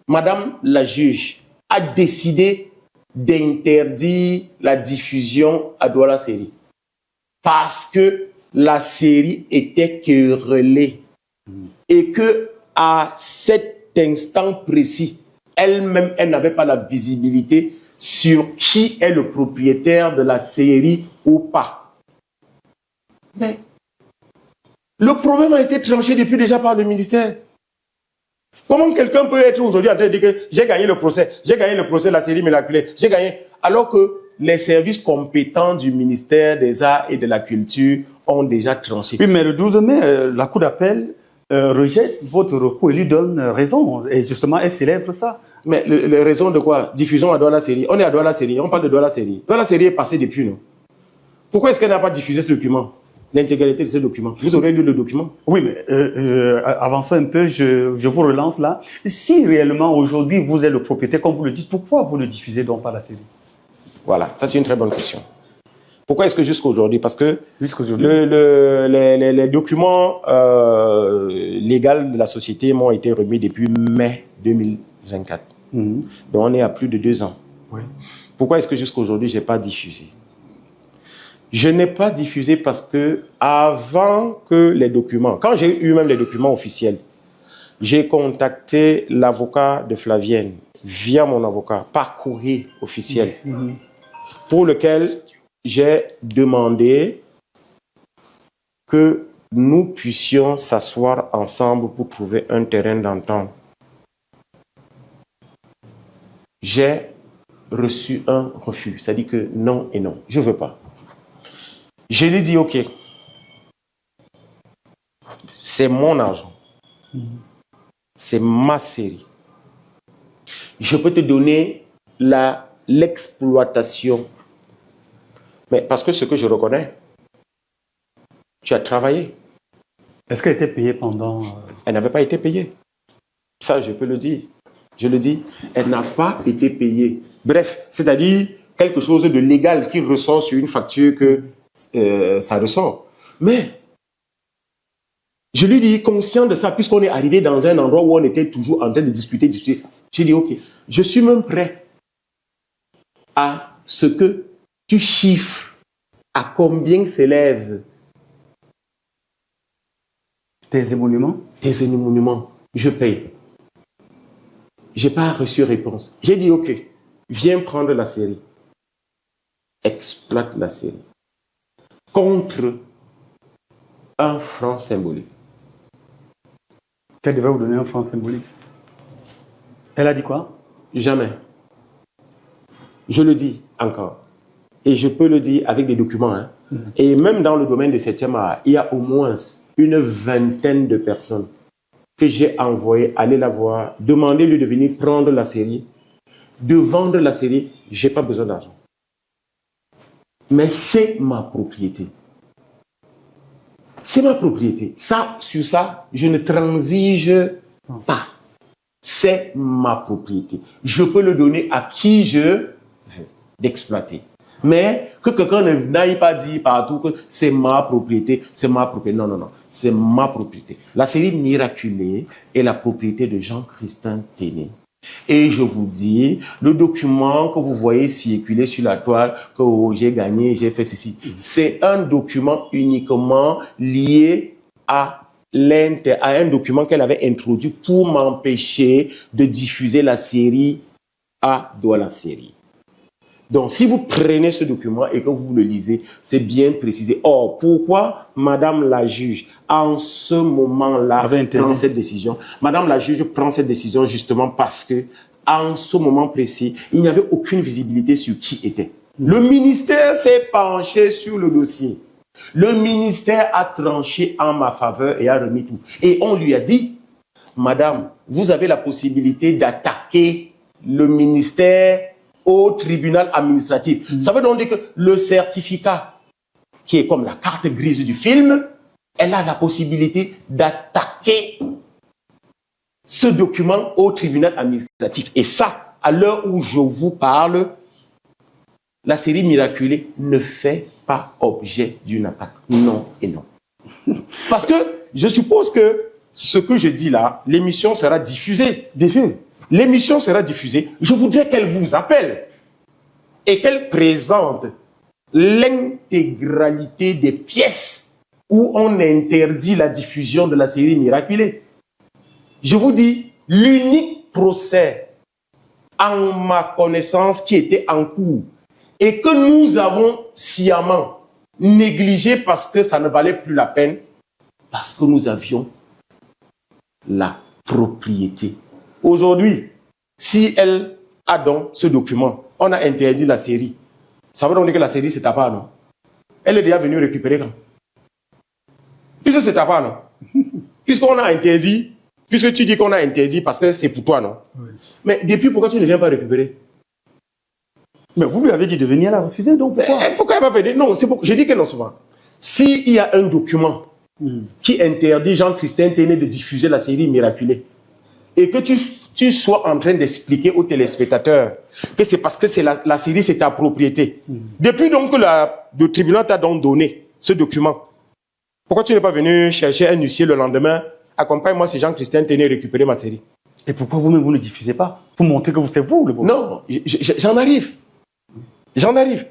Madame la juge a décidé d'interdire la diffusion à Douala série? Parce que la série était querellée et que à cet instant précis, elle-même, elle n'avait pas la visibilité sur qui est le propriétaire de la série ou pas. Mais le problème a été tranché depuis déjà par le ministère. Comment quelqu'un peut être aujourd'hui en train de dire que j'ai gagné le procès de la série Miraculée, j'ai gagné, alors que les services compétents du ministère des Arts et de la Culture ont déjà tranché. Oui, mais le 12 mai, la Cour d'appel rejette votre recours et lui donne raison. Et justement, elle célèbre ça. Mais les raisons de quoi? Diffusion à Douala série. On est à Douala série, on parle de Douala série. Douala série est passée depuis, non? Pourquoi est-ce qu'elle n'a pas diffusé ce document? L'intégralité de ce document. Vous aurez lu le document? Oui, mais avançons un peu, je vous relance là. Si réellement aujourd'hui vous êtes le propriétaire, comme vous le dites, pourquoi vous ne diffusez donc pas la série? Voilà, ça c'est une très bonne question. Pourquoi est-ce que jusqu'à aujourd'hui? Parce que les documents légaux de la société m'ont été remis depuis mai 2024. Donc on est à plus de 2 ans. Oui. Pourquoi est-ce que jusqu'à aujourd'hui je n'ai pas diffusé? Je n'ai pas diffusé parce que avant que les documents, quand j'ai eu même les documents officiels, j'ai contacté l'avocat de Flavienne via mon avocat par courrier officiel pour lequel j'ai demandé que nous puissions s'asseoir ensemble pour trouver un terrain d'entente. J'ai reçu un refus, c'est-à-dire que non et non, je ne veux pas. Je lui ai dit, ok, c'est mon argent, c'est ma série. Je peux te donner l'exploitation. Mais parce que ce que je reconnais, tu as travaillé. Est-ce qu'elle était payée pendant... Elle n'avait pas été payée. Ça, je peux le dire. Je le dis, elle n'a pas été payée. Bref, c'est-à-dire quelque chose de légal qui ressort sur une facture que ça ressort. Mais, je lui dis, conscient de ça, puisqu'on est arrivé dans un endroit où on était toujours en train de discuter, j'ai dit, ok, je suis même prêt à ce que tu chiffres à combien s'élèvent tes émoluments? Tes émoluments, je paye. Je n'ai pas reçu réponse. J'ai dit, ok, viens prendre la série. Exploite la série. Contre un franc symbolique. Qu'elle devait vous donner un franc symbolique. Elle a dit quoi? Jamais. Je le dis encore. Et je peux le dire avec des documents. Hein. Et même dans le domaine du 7e art, il y a au moins une vingtaine de personnes que j'ai envoyées aller la voir, demander-lui de venir prendre la série, de vendre la série. Je n'ai pas besoin d'argent. Mais c'est ma propriété. C'est ma propriété. Ça, sur ça, je ne transige pas. C'est ma propriété. Je peux le donner à qui je veux d'exploiter. Mais que quelqu'un n'aille pas dire partout que c'est ma propriété, c'est ma propriété. Non, non, non. C'est ma propriété. La série Miraculée est la propriété de Jean-Christin Téné. Et je vous dis, le document que vous voyez circuler sur la toile, que oh, j'ai gagné, j'ai fait ceci, c'est un document uniquement lié à un document qu'elle avait introduit pour m'empêcher de diffuser la série à Douala Série. Donc, si vous prenez ce document et que vous le lisez, c'est bien précisé. Or, pourquoi Madame la juge, en ce moment-là, prend cette décision? Madame la juge prend cette décision justement parce que, en ce moment précis, il n'y avait aucune visibilité sur qui était. Le ministère s'est penché sur le dossier. Le ministère a tranché en ma faveur et a remis tout. Et on lui a dit, Madame, vous avez la possibilité d'attaquer le ministère au tribunal administratif. Ça veut donc dire que le certificat, qui est comme la carte grise du film, elle a la possibilité d'attaquer ce document au tribunal administratif. Et ça, à l'heure où je vous parle, la série Miraculée ne fait pas objet d'une attaque. Non et non. Parce que je suppose que ce que je dis là, l'émission sera diffusée. L'émission sera diffusée. Je voudrais qu'elle vous appelle et qu'elle présente l'intégralité des pièces où on interdit la diffusion de la série Miraculée. Je vous dis, l'unique procès en ma connaissance qui était en cours et que nous avons sciemment négligé parce que ça ne valait plus la peine, parce que nous avions la propriété. Aujourd'hui, si elle a donc ce document, on a interdit la série. Ça veut donc dire que la série, c'est à part, non? Elle est déjà venue récupérer quand? Puisque c'est à part, non? Puisqu'on a interdit, puisque tu dis qu'on a interdit parce que c'est pour toi, non? Oui. Mais depuis, pourquoi tu ne viens pas récupérer? Mais vous lui avez dit de venir la refuser, donc pourquoi? Pourquoi elle va venir? Non, c'est pour... je dis que non souvent. S'il y a un document qui interdit Jean-Christin Téné de diffuser la série Miraculée, et que tu sois en train d'expliquer aux téléspectateurs que c'est parce que c'est la série, c'est ta propriété. Depuis donc que le tribunal t'a donc donné ce document, pourquoi tu n'es pas venu chercher un huissier le lendemain? Accompagne-moi, c'est Jean-Christin Téné, récupérer ma série. Et pourquoi vous-même, vous ne diffusez pas? Pour montrer que c'est vous le boss. Non, j'en arrive. J'en arrive.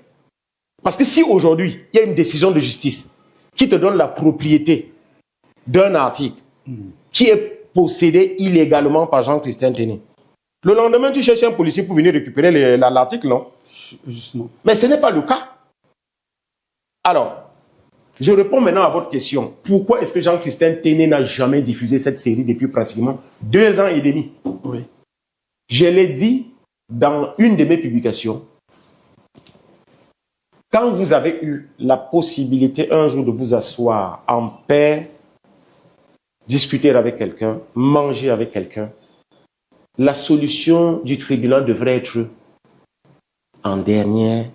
Parce que si aujourd'hui, il y a une décision de justice qui te donne la propriété d'un article qui est possédé illégalement par Jean-Christin Téné, le lendemain, tu cherches un policier pour venir récupérer l'article, non? Justement. Mais ce n'est pas le cas. Alors, Je réponds maintenant à votre question. Pourquoi est-ce que Jean-Christin Téné n'a jamais diffusé cette série depuis pratiquement 2 ans et demi? Oui. Je l'ai dit dans une de mes publications. Quand vous avez eu la possibilité un jour de vous asseoir en paix, discuter avec quelqu'un, manger avec quelqu'un, la solution du tribunal devrait être en dernière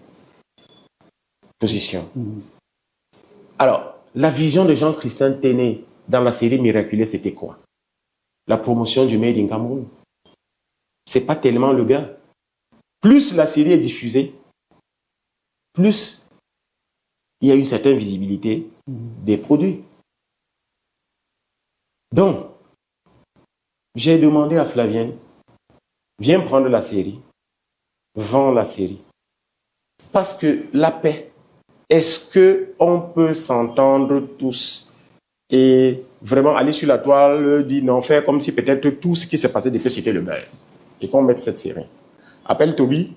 position. Alors, la vision de Jean-Christin Téné dans la série Miraculée, c'était quoi? La promotion du Made in Cameroun. C'est pas tellement le gars. Plus la série est diffusée, plus il y a une certaine visibilité des produits. Donc, j'ai demandé à Flavienne, viens prendre la série, vends la série. Parce que la paix, est-ce qu'on peut s'entendre tous et vraiment aller sur la toile, dire non, faire comme si peut-être tout ce qui s'est passé depuis c'était le buzz et qu'on mette cette série. Appelle Toby,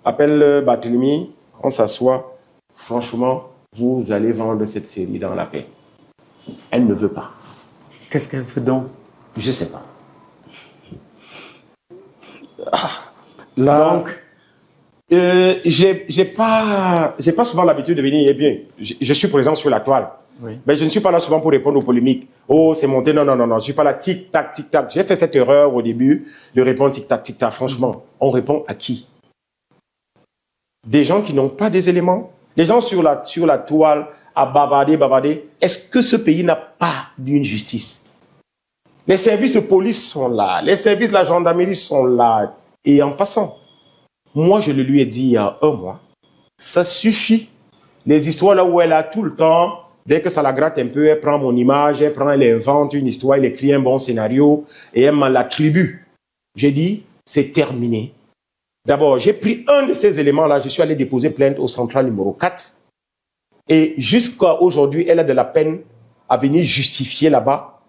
appelle Barthélemy, on s'assoit. Franchement, vous allez vendre cette série dans la paix. Elle ne veut pas. Qu'est-ce qu'elle fait donc? Je ne sais pas. Là, Donc, j'ai pas souvent l'habitude de venir. Eh bien, je suis présent sur la toile. oui. Mais je ne suis pas là souvent pour répondre aux polémiques. Oh, c'est monté. Non, non, non, non. Je suis pas là. Tic tac, tic tac. J'ai fait cette erreur au début de répondre tic tac, tic tac. Franchement, on répond à qui? Des gens qui n'ont pas des éléments. Les gens sur la toile à bavarder. Est-ce que ce pays n'a pas d'une justice? Les services de police sont là. Les services de la gendarmerie sont là. Et en passant, moi, je le lui ai dit il y a 1 mois, ça suffit. Les histoires là où elle a tout le temps, dès que ça la gratte un peu, elle prend mon image, elle invente une histoire, elle écrit un bon scénario et elle m'en l'attribue. J'ai dit, c'est terminé. D'abord, j'ai pris un de ces éléments-là, je suis allé déposer plainte au central numéro 4. Et jusqu'à aujourd'hui, elle a de la peine à venir justifier là-bas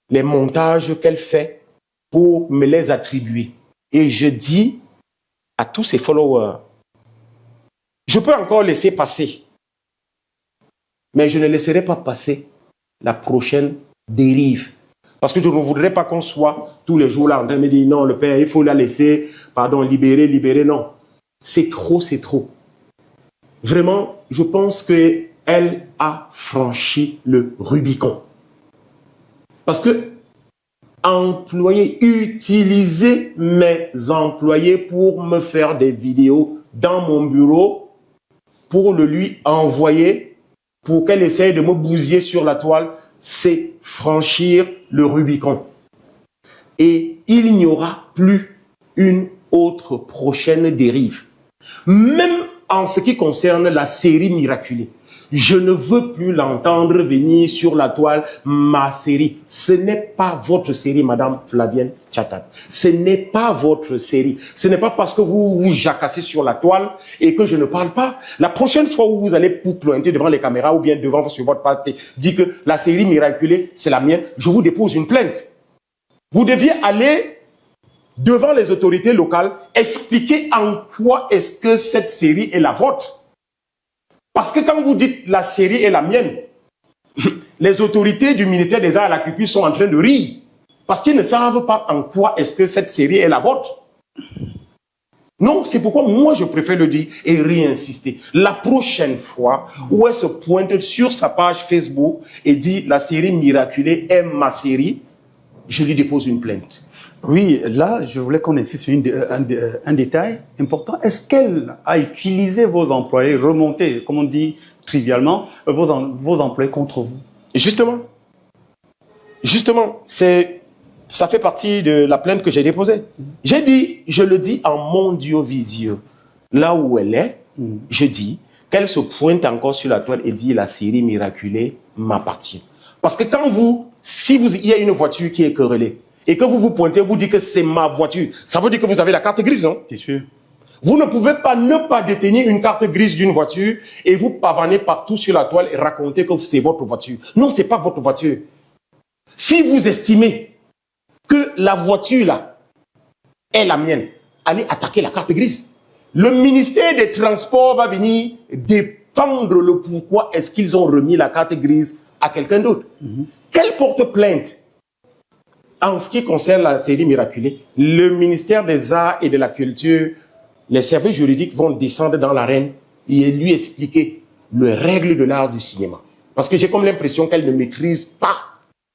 les montages qu'elle fait pour me les attribuer. Et je dis à tous ses followers, je peux encore laisser passer, mais je ne laisserai pas passer la prochaine dérive. Parce que je ne voudrais pas qu'on soit tous les jours là en train de me dire non, le père, il faut la laisser, pardon, libérer, non. C'est trop, c'est trop. Vraiment, je pense qu'elle a franchi le Rubicon. Parce que utiliser mes employés pour me faire des vidéos dans mon bureau, pour le lui envoyer, pour qu'elle essaye de me bousiller sur la toile, c'est franchir le Rubicon. Et il n'y aura plus une autre prochaine dérive. Même en ce qui concerne la série Miraculée, je ne veux plus l'entendre venir sur la toile, ma série. Ce n'est pas votre série, Madame Flavienne Tchatat. Ce n'est pas votre série. Ce n'est pas parce que vous vous jacassez sur la toile et que je ne parle pas. La prochaine fois où vous allez vous pointer devant les caméras ou bien devant sur votre partie, dire que la série Miraculée, c'est la mienne, je vous dépose une plainte. Vous deviez aller devant les autorités locales, expliquer en quoi est-ce que cette série est la vôtre. Parce que quand vous dites la série est la mienne, les autorités du ministère des Arts et de la Culture sont en train de rire. Parce qu'ils ne savent pas en quoi est-ce que cette série est la vôtre. Non, c'est pourquoi moi je préfère le dire et réinsister. La prochaine fois où elle se pointe sur sa page Facebook et dit la série Miraculée est ma série, je lui dépose une plainte. Oui, là, je voulais qu'on insiste sur un détail important. Est-ce qu'elle a utilisé vos employés, remonté, comme on dit trivialement, vos employés contre vous? Justement, ça fait partie de la plainte que j'ai déposée. J'ai dit, je le dis en mondiovisio, là où elle est, je dis qu'elle se pointe encore sur la toile et dit la série Miraculée m'appartient. Parce que il y a une voiture qui est querellée, et que vous vous pointez, vous dites que c'est ma voiture, ça veut dire que vous avez la carte grise, non? Bien sûr. Vous ne pouvez pas ne pas détenir une carte grise d'une voiture et vous pavaner partout sur la toile et raconter que c'est votre voiture. Non, c'est pas votre voiture. Si vous estimez que la voiture là est la mienne, allez attaquer la carte grise. Le ministère des Transports va venir vendre le pourquoi est-ce qu'ils ont remis la carte grise à quelqu'un d'autre. Quelle porte plainte en ce qui concerne la série Miraculé? Le ministère des Arts et de la Culture, les services juridiques vont descendre dans l'arène et lui expliquer les règles de l'art du cinéma. Parce que j'ai comme l'impression qu'elle ne maîtrise pas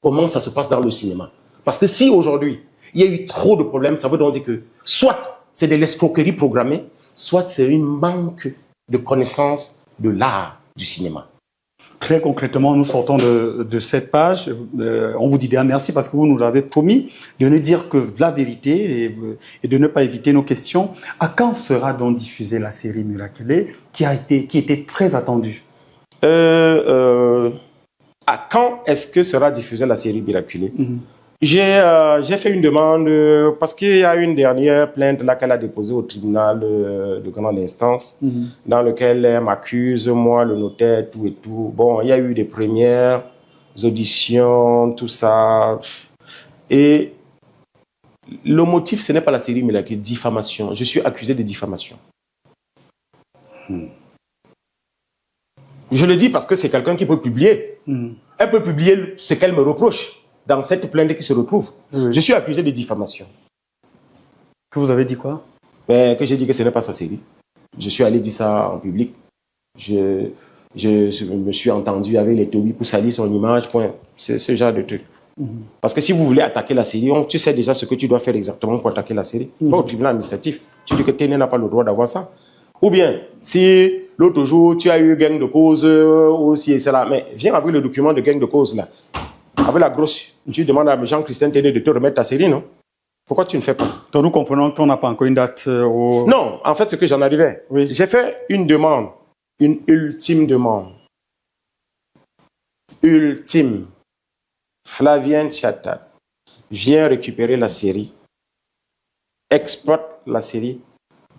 comment ça se passe dans le cinéma. Parce que si aujourd'hui, il y a eu trop de problèmes, ça veut donc dire que soit c'est de l'escroquerie programmée, soit c'est un manque de connaissance de l'art du cinéma. Très concrètement, nous sortons de cette page. On vous dit déjà merci parce que vous nous avez promis de ne dire que la vérité et de ne pas éviter nos questions. À quand sera donc diffusée la série Miraculé qui était très attendue? À quand est-ce que sera diffusée la série Miraculé? J'ai fait une demande parce qu'il y a une dernière plainte là qu'elle a déposée au tribunal de grande instance dans lequel elle m'accuse, moi, le notaire, tout et tout. Bon, il y a eu des premières auditions, tout ça. Et le motif, ce n'est pas la série, mais la diffamation. Je suis accusé de diffamation. Je le dis parce que c'est quelqu'un qui peut publier. Elle peut publier ce qu'elle me reproche dans cette plainte qui se retrouve. Je suis accusé de diffamation. Que vous avez dit quoi? Que j'ai dit que ce n'est pas sa série. Je suis allé dire ça en public. Je me suis entendu avec les Toby pour salir son image. Point. C'est ce genre de truc. Parce que si vous voulez attaquer la série, tu sais déjà ce que tu dois faire exactement pour attaquer la série. Pas au tribunal administratif. Tu dis que Téné n'a pas le droit d'avoir ça. Ou bien, si l'autre jour, tu as eu gain de cause aussi et cela, mais viens avec le document de gain de cause là. Avec la grosse, tu demandes à Jean-Christine Téné de te remettre ta série, non? Pourquoi tu ne fais pas? Donc nous comprenons qu'on n'a pas encore une date Non, en fait, c'est que j'en arrivais. Oui. J'ai fait une demande, une ultime demande. Ultime. Flavien Chatat vient récupérer la série, exploite la série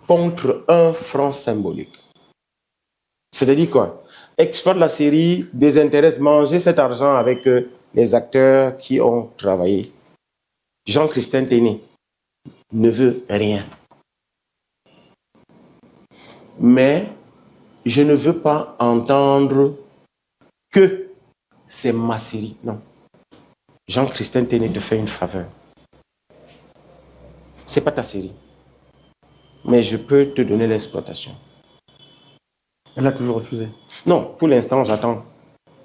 contre 1 franc symbolique. C'est-à-dire quoi? Exploite la série, désintéresse, manger cet argent avec les acteurs qui ont travaillé. Jean-Christine Téné ne veut rien. Mais je ne veux pas entendre que c'est ma série. Non. Jean-Christine Téné te fait une faveur. C'est pas ta série. Mais je peux te donner l'exploitation. Elle a toujours refusé. Non, pour l'instant, j'attends.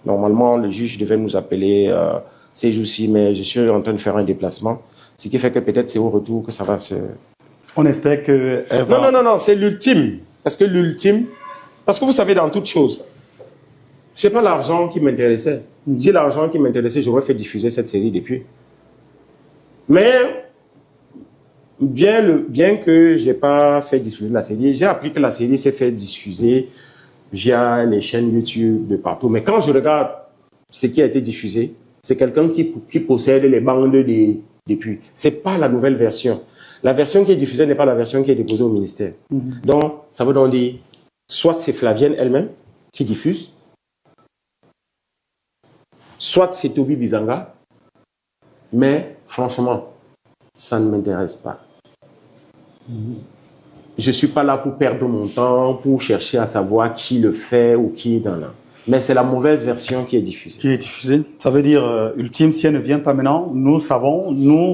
Normalement, le juge devait nous appeler ces jours-ci, mais je suis en train de faire un déplacement. Ce qui fait que peut-être c'est au retour que ça va se... On espère qu'elle va... Non, c'est l'ultime. Parce que l'ultime... Parce que vous savez, dans toute chose, c'est pas l'argent qui m'intéressait. Si l'argent qui m'intéressait, j'aurais fait diffuser cette série depuis. Mais, bien que je n'ai pas fait diffuser la série, j'ai appris que la série s'est fait diffuser via les chaînes YouTube de partout. Mais quand je regarde ce qui a été diffusé, c'est quelqu'un qui possède les bandes depuis. Ce n'est pas la nouvelle version. La version qui est diffusée n'est pas la version qui est déposée au ministère. Donc, ça veut donc dire, soit c'est Flavienne elle-même qui diffuse, soit c'est Toby Bizanga, mais franchement, ça ne m'intéresse pas. Je ne suis pas là pour perdre mon temps, pour chercher à savoir qui le fait ou qui dans là. Mais c'est la mauvaise version qui est diffusée. Qui est diffusée. Ça veut dire, ultime, si elle ne vient pas maintenant, nous savons,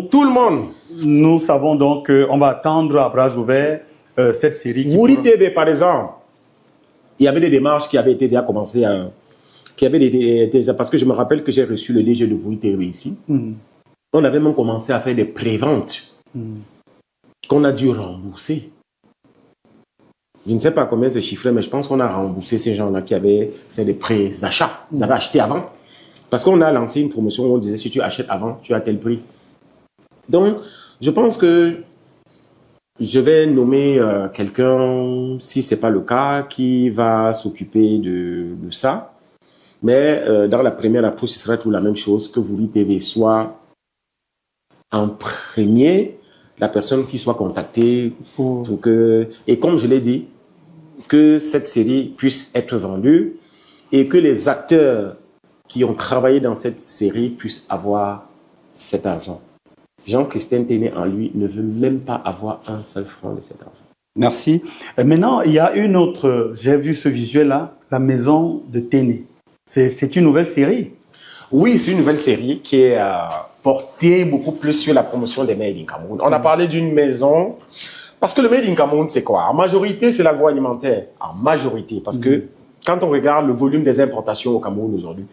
tout le monde. Nous savons donc qu'on va attendre à bras ouverts cette série. Wouri TV, par exemple, il y avait des démarches qui avaient été déjà commencées à... parce que je me rappelle que j'ai reçu le DG de Wouri TV ici. On avait même commencé à faire des préventes qu'on a dû rembourser. Je ne sais pas combien se chiffrait, mais je pense qu'on a remboursé ces gens-là qui avaient fait des pré-achats. Ils avaient acheté avant. Parce qu'on a lancé une promotion où on disait si tu achètes avant, tu as tel prix. Donc, je pense que je vais nommer quelqu'un, si ce n'est pas le cas, qui va s'occuper de ça. Mais dans la première approche, ce sera tout la même chose, que Wouri TV soit en premier la personne qui soit contactée pour que... Et comme je l'ai dit, que cette série puisse être vendue et que les acteurs qui ont travaillé dans cette série puissent avoir cet argent. Jean-Christine Téné, en lui, ne veut même pas avoir un seul franc de cet argent. Merci. Maintenant, il y a une autre, j'ai vu ce visuel-là, la maison de Téné. C'est une nouvelle série. Oui, c'est une nouvelle série qui est portée beaucoup plus sur la promotion des Made in Cameroun. On a parlé d'une maison, parce que le Made in Cameroun, c'est quoi? En majorité, c'est l'agroalimentaire. En majorité, parce que quand on regarde le volume des importations au Cameroun aujourd'hui,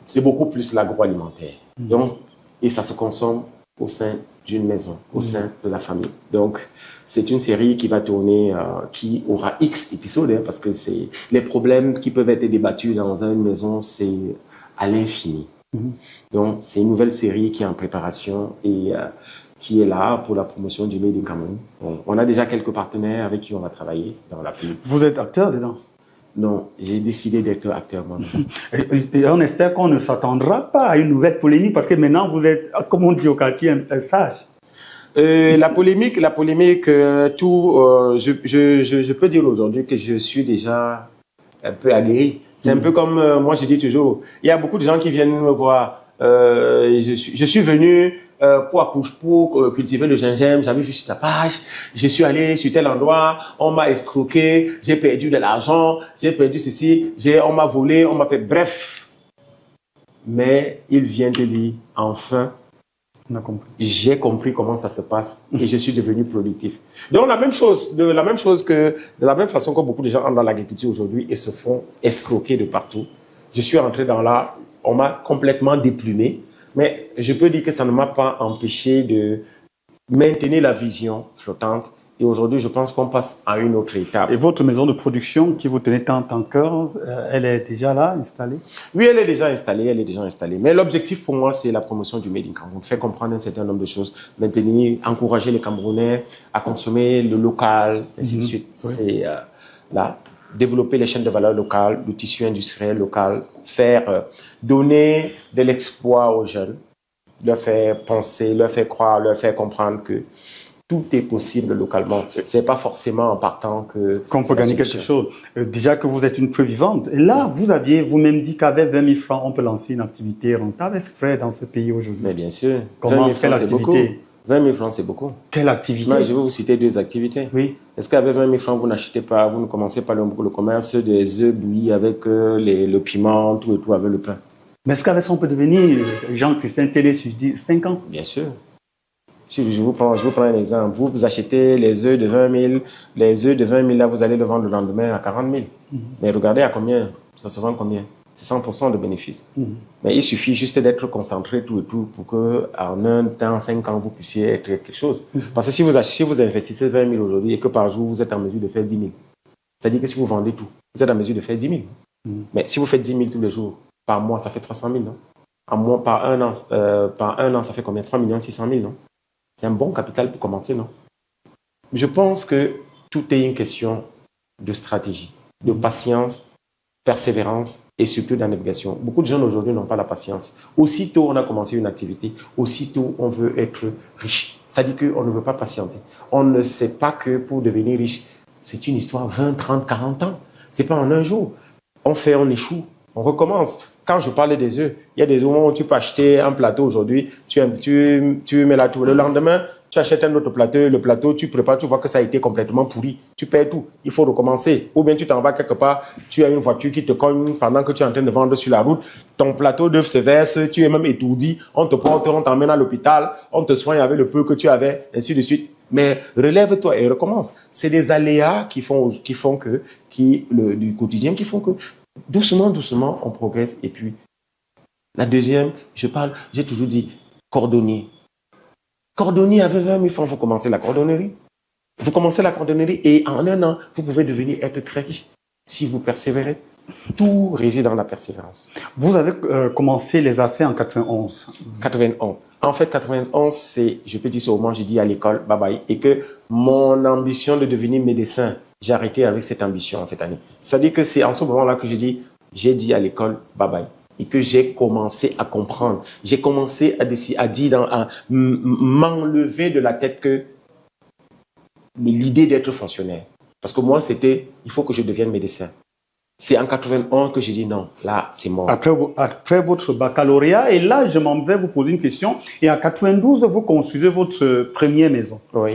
c'est beaucoup plus l'agroalimentaire. Donc, et ça se consomme au sein d'une maison, au sein de la famille. Donc, c'est une série qui va tourner, qui aura X épisodes, hein, parce que c'est les problèmes qui peuvent être débattus dans une maison, c'est à l'infini. Donc, c'est une nouvelle série qui est en préparation et qui est là pour la promotion du Made in Cameroun. Bon, on a déjà quelques partenaires avec qui on va travailler dans la pub. Vous êtes acteur dedans? Non, j'ai décidé d'être acteur moi-même. Et on espère qu'on ne s'attendra pas à une nouvelle polémique parce que maintenant vous êtes, comme on dit au quartier, un sage. La polémique, je peux dire aujourd'hui que je suis déjà un peu aguerri. C'est un peu comme, moi je dis toujours, il y a beaucoup de gens qui viennent me voir. Je suis venu pour cultiver le gingembre, j'avais vu sur ta page, je suis allé sur tel endroit, on m'a escroqué, j'ai perdu de l'argent, j'ai perdu ceci, on m'a volé, on m'a fait bref. Mais il vient te dire, enfin, j'ai compris comment ça se passe et je suis devenu productif. Donc de la même façon que beaucoup de gens entrent dans l'agriculture aujourd'hui et se font escroquer de partout, je suis entré dans là, on m'a complètement déplumé, mais je peux dire que ça ne m'a pas empêché de maintenir la vision flottante. Et aujourd'hui, je pense qu'on passe à une autre étape. Et votre maison de production qui vous tenait tant en cœur, elle est déjà là, installée? Oui, elle est déjà installée. Mais l'objectif pour moi, c'est la promotion du Made in Cameroun. Faire comprendre un certain nombre de choses. Maintenir, encourager les Camerounais à consommer le local, ainsi de suite. Oui. C'est là. Développer les chaînes de valeur locales, le tissu industriel local, donner de l'espoir aux jeunes, leur faire penser, leur faire croire, leur faire comprendre que tout est possible localement. C'est pas forcément en partant qu'on peut gagner quelque chose. Déjà que vous êtes une preuve vivante. Et là, vous aviez vous-même dit qu'avec 20 000 francs, on peut lancer une activité rentable. Est-ce vrai dans ce pays aujourd'hui? Mais bien sûr. Comment, quelle activité? 20 000 francs, c'est beaucoup. Quelle activité? Moi, je vais vous citer 2 activités. Oui. Est-ce qu'avec 20 000 francs, vous n'achetez pas, vous ne commencez pas le commerce des œufs bouillis avec le piment, tout et tout, avec le pain? Mais est-ce qu'avec ça, on peut devenir Jean-Christian Téné sur 5 ans? Bien sûr. Si je vous prends un exemple, vous achetez les œufs de 20 000, les œufs de 20 000, là, vous allez le vendre le lendemain à 40 000. Mais regardez à combien, ça se vend combien? C'est 100% de bénéfice. Mais il suffit juste d'être concentré tout et tout pour qu'en un temps, 5 ans, vous puissiez être quelque chose. Parce que si vous investissez 20 000 aujourd'hui et que par jour, vous êtes en mesure de faire 10 000, c'est-à-dire que si vous vendez tout, vous êtes en mesure de faire 10 000. Mais si vous faites 10 000 tous les jours, par mois, ça fait 300 000, non? Par un an, ça fait combien? 3 600 000, non? C'est un bon capital pour commencer, non? Je pense que tout est une question de stratégie, de patience, persévérance et surtout d'abnégation. Beaucoup de gens aujourd'hui n'ont pas la patience. Aussitôt on a commencé une activité, aussitôt on veut être riche. Ça dit qu'on ne veut pas patienter. On ne sait pas que pour devenir riche, c'est une histoire 20, 30, 40 ans. C'est pas en un jour. On fait, on échoue, on recommence. Quand je parlais des œufs, il y a des moments où tu peux acheter un plateau aujourd'hui, tu mets la tour. Le lendemain, tu achètes un autre plateau, le plateau, tu prépares, tu vois que ça a été complètement pourri. Tu perds tout. Il faut recommencer. Ou bien tu t'en vas quelque part, tu as une voiture qui te cogne pendant que tu es en train de vendre sur la route. Ton plateau d'œufs se verse, tu es même étourdi. On te porte, on t'emmène à l'hôpital, on te soigne avec le peu que tu avais, ainsi de suite. Mais relève-toi et recommence. C'est des aléas du quotidien qui font que doucement, doucement, on progresse. Et puis, la deuxième, j'ai toujours dit cordonnier. Cordonnier avec 20 000 francs, vous commencez la cordonnerie. Vous commencez la cordonnerie et en un an, vous pouvez être très riche si vous persévérez. Tout réside dans la persévérance. Vous avez commencé les affaires en 91. 91. En fait, 91, je peux dire ce moment, j'ai dit à l'école, bye bye, et que mon ambition de devenir médecin, j'ai arrêté avec cette ambition cette année. C'est-à-dire que c'est en ce moment-là que j'ai dit à l'école, bye bye. Et que j'ai commencé à comprendre. J'ai commencé à m'enlever de la tête que l'idée d'être fonctionnaire. Parce que moi, il faut que je devienne médecin. C'est en 91 que j'ai dit non, là, c'est mort. Après votre baccalauréat, et là, je m'en vais vous poser une question. Et en 92, vous construisez votre première maison. Oui.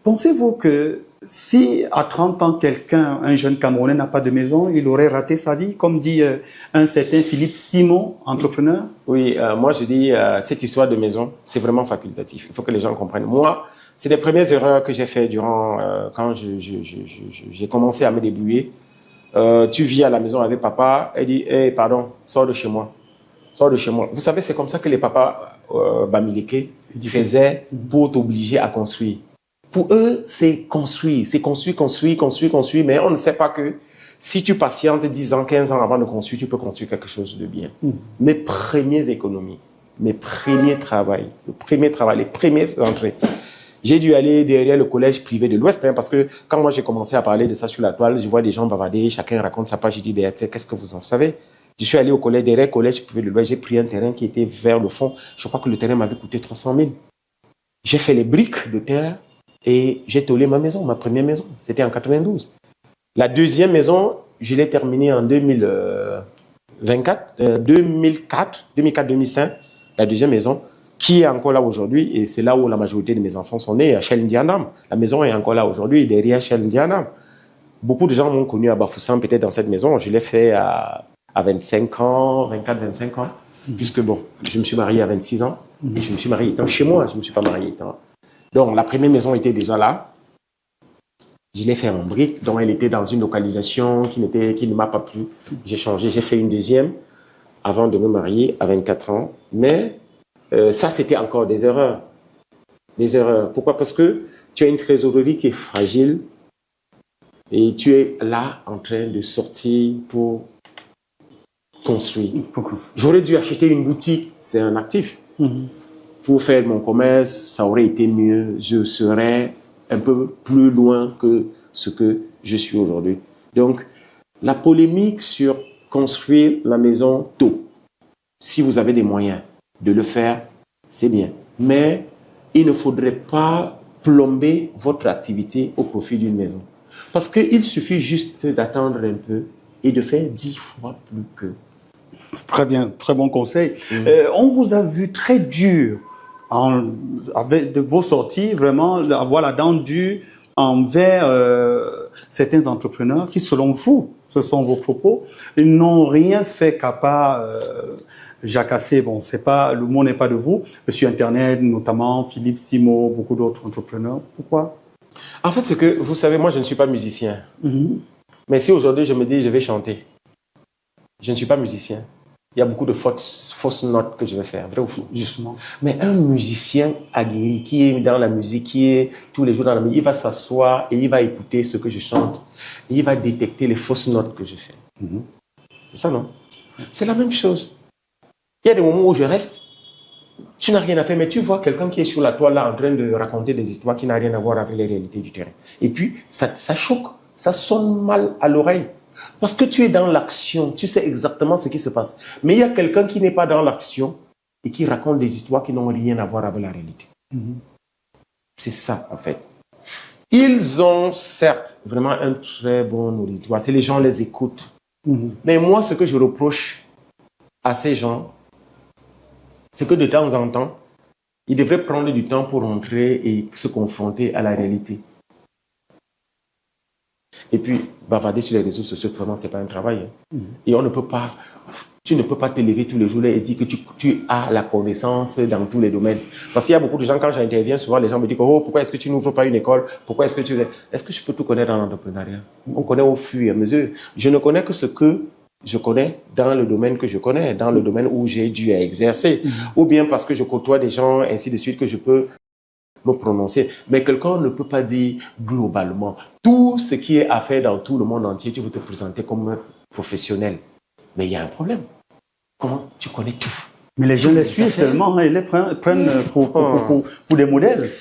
Pensez-vous que si à 30 ans, un jeune Camerounais n'a pas de maison, il aurait raté sa vie, comme dit un certain Philippe Simon, entrepreneur. Oui, moi je dis, cette histoire de maison, c'est vraiment facultatif. Il faut que les gens comprennent. Moi, c'est les premières erreurs que j'ai fait durant, quand j'ai commencé à me débrouiller. Tu vis à la maison avec papa, elle dit, hey, pardon, sors de chez moi. Sors de chez moi. Vous savez, c'est comme ça que les papas bamileke faisaient pour t'obliger à construire. Pour eux, c'est construire, construire, mais on ne sait pas que si tu patientes 10 ans, 15 ans avant de construire, tu peux construire quelque chose de bien. Mes premières économies, mes premiers travails, les premières entrées, j'ai dû aller derrière le collège privé de l'Ouest, parce que quand moi j'ai commencé à parler de ça sur la toile, je vois des gens bavarder, chacun raconte sa page, j'ai dit, qu'est-ce que vous en savez? Je suis allé au collège, derrière le collège privé de l'Ouest, j'ai pris un terrain qui était vers le fond. Je crois que le terrain m'avait coûté 300 000. J'ai fait les briques de terre et j'ai tôlé ma maison, ma première maison. C'était en 92. La deuxième maison, je l'ai terminée en 2004-2005. La deuxième maison, qui est encore là aujourd'hui, et c'est là où la majorité de mes enfants sont nés, à Shell Ndianam. La maison est encore là aujourd'hui, derrière Shell Ndianam. Beaucoup de gens m'ont connu à Bafoussam, peut-être dans cette maison. Je l'ai fait à 25 ans, 24-25 ans, puisque bon, je me suis marié à 26 ans, et je me suis marié étant chez moi, je ne me suis pas marié étant. Donc, la première maison était déjà là. Je l'ai fait en briques, donc elle était dans une localisation qui ne m'a pas plu. J'ai changé, j'ai fait une deuxième avant de me marier à 24 ans. Mais ça, c'était encore des erreurs. Des erreurs. Pourquoi? Parce que tu as une trésorerie qui est fragile et tu es là en train de sortir pour construire. J'aurais dû acheter une boutique, c'est un actif. Pour faire mon commerce, ça aurait été mieux. Je serais un peu plus loin que ce que je suis aujourd'hui. Donc, la polémique sur construire la maison tôt, si vous avez des moyens de le faire, c'est bien. Mais il ne faudrait pas plomber votre activité au profit d'une maison. Parce qu'il suffit juste d'attendre un peu et de faire 10 fois plus que. Très bien, très bon conseil. On vous a vu très dur avec de vos sorties, vraiment avoir la dent dure envers certains entrepreneurs qui, selon vous, ce sont vos propos, ils n'ont rien fait qu'à part jacasser. Bon, c'est pas, le mot n'est pas de vous. Sur Internet, notamment Philippe Simo, beaucoup d'autres entrepreneurs. Pourquoi? En fait, c'est que, vous savez, moi, je ne suis pas musicien. Mais si aujourd'hui, je me dis, je vais chanter, je ne suis pas musicien. Il y a beaucoup de fausses notes que je vais faire, vrai ou faux? Justement. Mais un musicien aguerri qui est dans la musique, qui est tous les jours dans la musique, il va s'asseoir et il va écouter ce que je chante. Et il va détecter les fausses notes que je fais. C'est ça, non? C'est la même chose. Il y a des moments où je reste, tu n'as rien à faire, mais tu vois quelqu'un qui est sur la toile là en train de raconter des histoires qui n'ont rien à voir avec les réalités du terrain. Et puis, ça choque, ça sonne mal à l'oreille. Parce que tu es dans l'action, tu sais exactement ce qui se passe. Mais il y a quelqu'un qui n'est pas dans l'action et qui raconte des histoires qui n'ont rien à voir avec la réalité. C'est ça, en fait. Ils ont, certes, vraiment un très bon auditoire. C'est les gens les écoutent. Mais moi, ce que je reproche à ces gens, c'est que de temps en temps, ils devraient prendre du temps pour rentrer et se confronter à la réalité. Et puis, bavarder sur les réseaux sociaux, vraiment, ce n'est pas un travail. Et on ne peut pas, tu ne peux pas te lever tous les jours et dire que tu as la connaissance dans tous les domaines. Parce qu'il y a beaucoup de gens, quand j'interviens, souvent les gens me disent oh, pourquoi est-ce que tu n'ouvres pas une école? Pourquoi est-ce que tu... Est-ce que je peux tout connaître dans l'entrepreneuriat? On connaît au fur et à mesure. Je ne connais que ce que je connais dans le domaine que je connais, dans le domaine où j'ai dû exercer. Ou bien parce que je côtoie des gens, ainsi de suite, que je peux me prononcer. Mais quelqu'un ne peut pas dire globalement tout ce qui est à faire dans tout le monde entier, tu veux te présenter comme un professionnel. Mais il y a un problème. Comment tu connais tout? Mais les gens les suivent tellement, ils les prennent pour des modèles.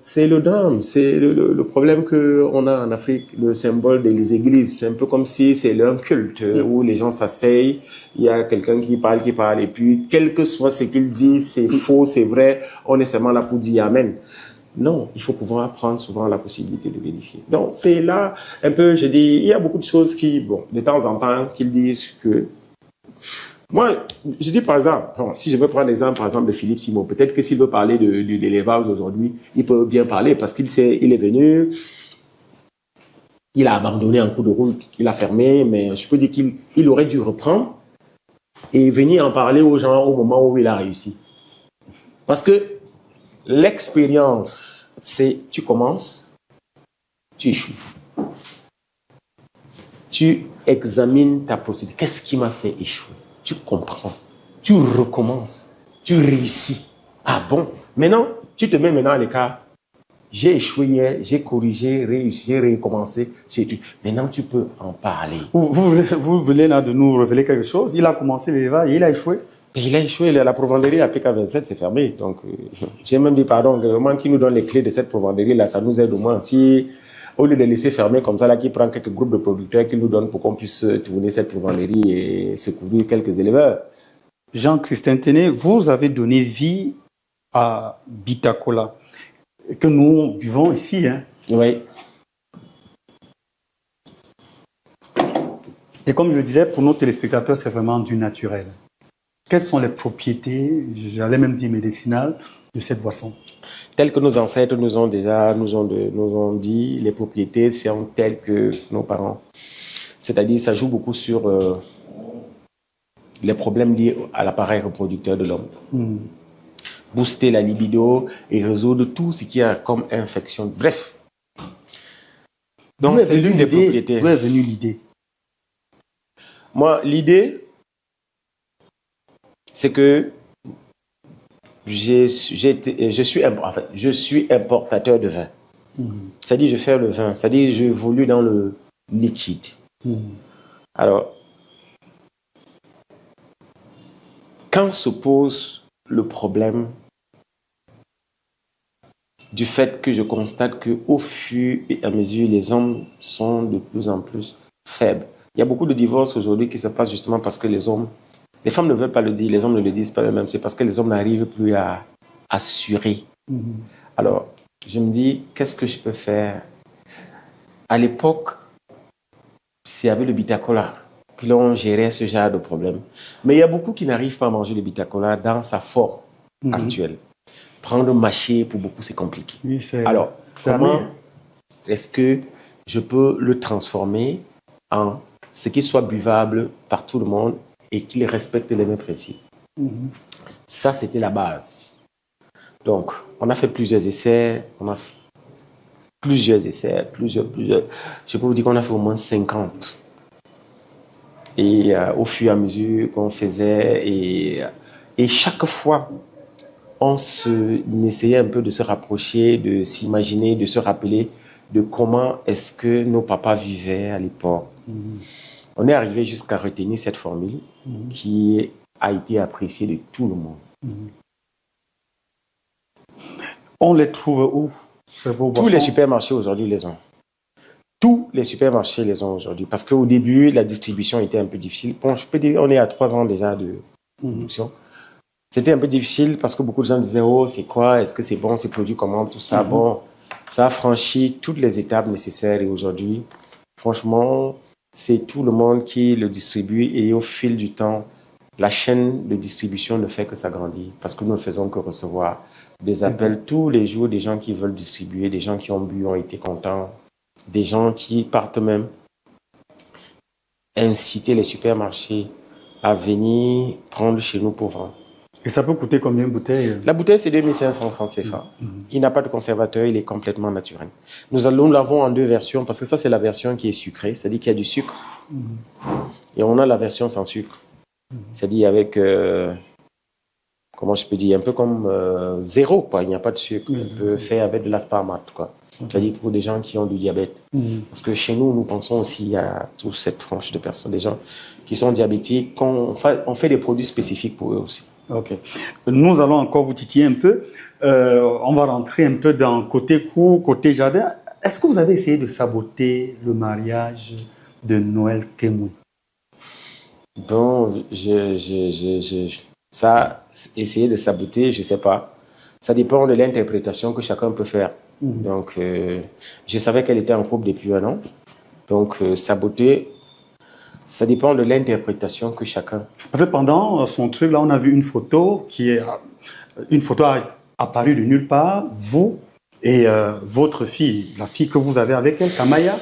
C'est le drame, c'est le problème qu'on a en Afrique, le symbole des églises. C'est un peu comme si c'est leur culte où les gens s'asseyent, il y a quelqu'un qui parle, et puis quel que soit ce qu'il dit, c'est faux, c'est vrai, on est seulement là pour dire Amen. Non, il faut pouvoir prendre souvent la possibilité de vérifier. Donc c'est là un peu, je dis, il y a beaucoup de choses qui, bon, de temps en temps, qu'ils disent que... Moi, je dis par exemple, bon, si je veux prendre l'exemple par exemple de Philippe Simon, peut-être que s'il veut parler de l'élevage aujourd'hui, il peut bien parler parce qu'il est venu, Il a abandonné en cours de route, il a fermé, mais je peux dire qu'il aurait dû reprendre et venir en parler aux gens au moment où il a réussi. Parce que l'expérience, c'est tu commences, tu échoues. Tu examines ta procédure. Qu'est-ce qui m'a fait échouer? Tu comprends. Tu recommences. Tu réussis. Ah bon? Maintenant, tu te mets maintenant à l'écart. J'ai échoué hier, j'ai corrigé, réussi, recommencé. Maintenant, tu peux en parler. Vous voulez là de nous révéler quelque chose? Il a commencé l'élevage et il a échoué? Et il a échoué. La provenderie à PK27, c'est fermé. Donc, j'ai même dit, pardon, le gouvernement qui nous donne les clés de cette provenderie-là, ça nous aide au moins. Si, au lieu de laisser fermer comme ça, là, qui prend quelques groupes de producteurs qui nous donnent pour qu'on puisse tourner cette provenderie et secourir quelques éleveurs. Jean-Christin Téné, vous avez donné vie à Bitacola, que nous buvons ici. Hein. Oui. Et comme je le disais, pour nos téléspectateurs, c'est vraiment du naturel. Quelles sont les propriétés, j'allais même dire médicinales, de cette boisson? Telles que nos ancêtres nous ont dit, les propriétés sont telles que nos parents. C'est-à-dire, ça joue beaucoup sur les problèmes liés à l'appareil reproducteur de l'homme. Booster la libido et résoudre tout ce qui a comme infection. Bref. Donc, c'est l'une des propriétés. D'où est venue l'idée? Moi, l'idée, c'est que je suis importateur de vin. C'est-à-dire, je fais le vin. C'est-à-dire, j'évolue dans le liquide. Alors, quand se pose le problème du fait que je constate qu'au fur et à mesure, les hommes sont de plus en plus faibles. Il y a beaucoup de divorces aujourd'hui qui se passent justement parce que les femmes ne veulent pas le dire, les hommes ne le disent pas eux-mêmes, c'est parce que les hommes n'arrivent plus à assurer. Alors, je me dis, qu'est-ce que je peux faire? À l'époque, c'est avec le Bitacola que l'on gérait ce genre de problème. Mais il y a beaucoup qui n'arrivent pas à manger le Bitacola dans sa forme actuelle. Prendre mâcher, pour beaucoup, c'est compliqué. Oui, alors, comment est-ce que je peux le transformer en ce qui soit buvable par tout le monde et qu'il respecte les mêmes principes? Ça, c'était la base. Donc, on a fait plusieurs essais. Plusieurs. Je peux vous dire qu'on a fait au moins 50. Et au fur et à mesure qu'on faisait, et chaque fois, on essayait un peu de se rapprocher, de s'imaginer, de se rappeler de comment est-ce que nos papas vivaient à l'époque. On est arrivé jusqu'à retenir cette formule qui a été appréciée de tout le monde. On les trouve où? Tous les supermarchés aujourd'hui les ont. Tous les supermarchés les ont aujourd'hui. Parce qu'au début, la distribution était un peu difficile. Bon, je peux dire, on est à 3 ans déjà de production. C'était un peu difficile parce que beaucoup de gens disaient, oh, c'est quoi? Est-ce que c'est bon? C'est produit comment? Tout ça. Bon, ça a franchi toutes les étapes nécessaires. Et aujourd'hui, franchement, c'est tout le monde qui le distribue. Et au fil du temps, la chaîne de distribution ne fait que s'agrandir. Parce que nous ne faisons que recevoir des appels tous les jours, des gens qui veulent distribuer, des gens qui ont bu, ont été contents, des gens qui partent même inciter les supermarchés à venir prendre chez nous pour vendre. Et ça peut coûter combien une bouteille? La bouteille, c'est 2500 francs CFA. Il n'a pas de conservateur, il est complètement naturel. Nous l'avons en 2 versions, parce que ça, c'est la version qui est sucrée, c'est-à-dire qu'il y a du sucre. Et on a la version sans sucre. C'est-à-dire avec, comment je peux dire, un peu comme zéro, quoi. Il n'y a pas de sucre. On peut faire avec de l'asparmate, quoi. C'est-à-dire pour des gens qui ont du diabète. Parce que chez nous, nous pensons aussi à toute cette tranche de personnes, des gens qui sont diabétiques. On fait des produits spécifiques pour eux aussi. Ok. Nous allons encore vous titiller un peu. On va rentrer un peu dans côté cour, côté jardin. Est-ce que vous avez essayé de saboter le mariage de Noël Kémou? Bon, ça, essayer de saboter, je ne sais pas. Ça dépend de l'interprétation que chacun peut faire. Donc, je savais qu'elle était en couple depuis 1 an. Donc, saboter, ça dépend de l'interprétation que chacun. Parce que pendant son truc, là, on a vu une photo une photo apparue de nulle part, vous et votre fille, la fille que vous avez avec elle, Kamaya.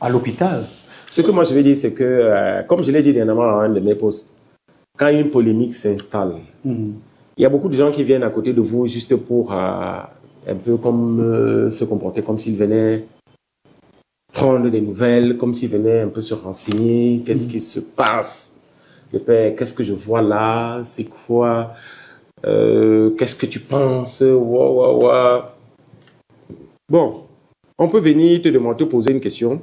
À l'hôpital. Ce que moi je veux dire, c'est que, comme je l'ai dit dernièrement dans un de mes posts, quand une polémique s'installe, il y a beaucoup de gens qui viennent à côté de vous juste pour un peu comme se comporter comme s'ils venaient prendre des nouvelles, comme s'ils venaient un peu se renseigner, qu'est-ce qui se passe, le père, qu'est-ce que je vois là, c'est quoi, qu'est-ce que tu penses, ouah. Bon, on peut venir te demander, te poser une question.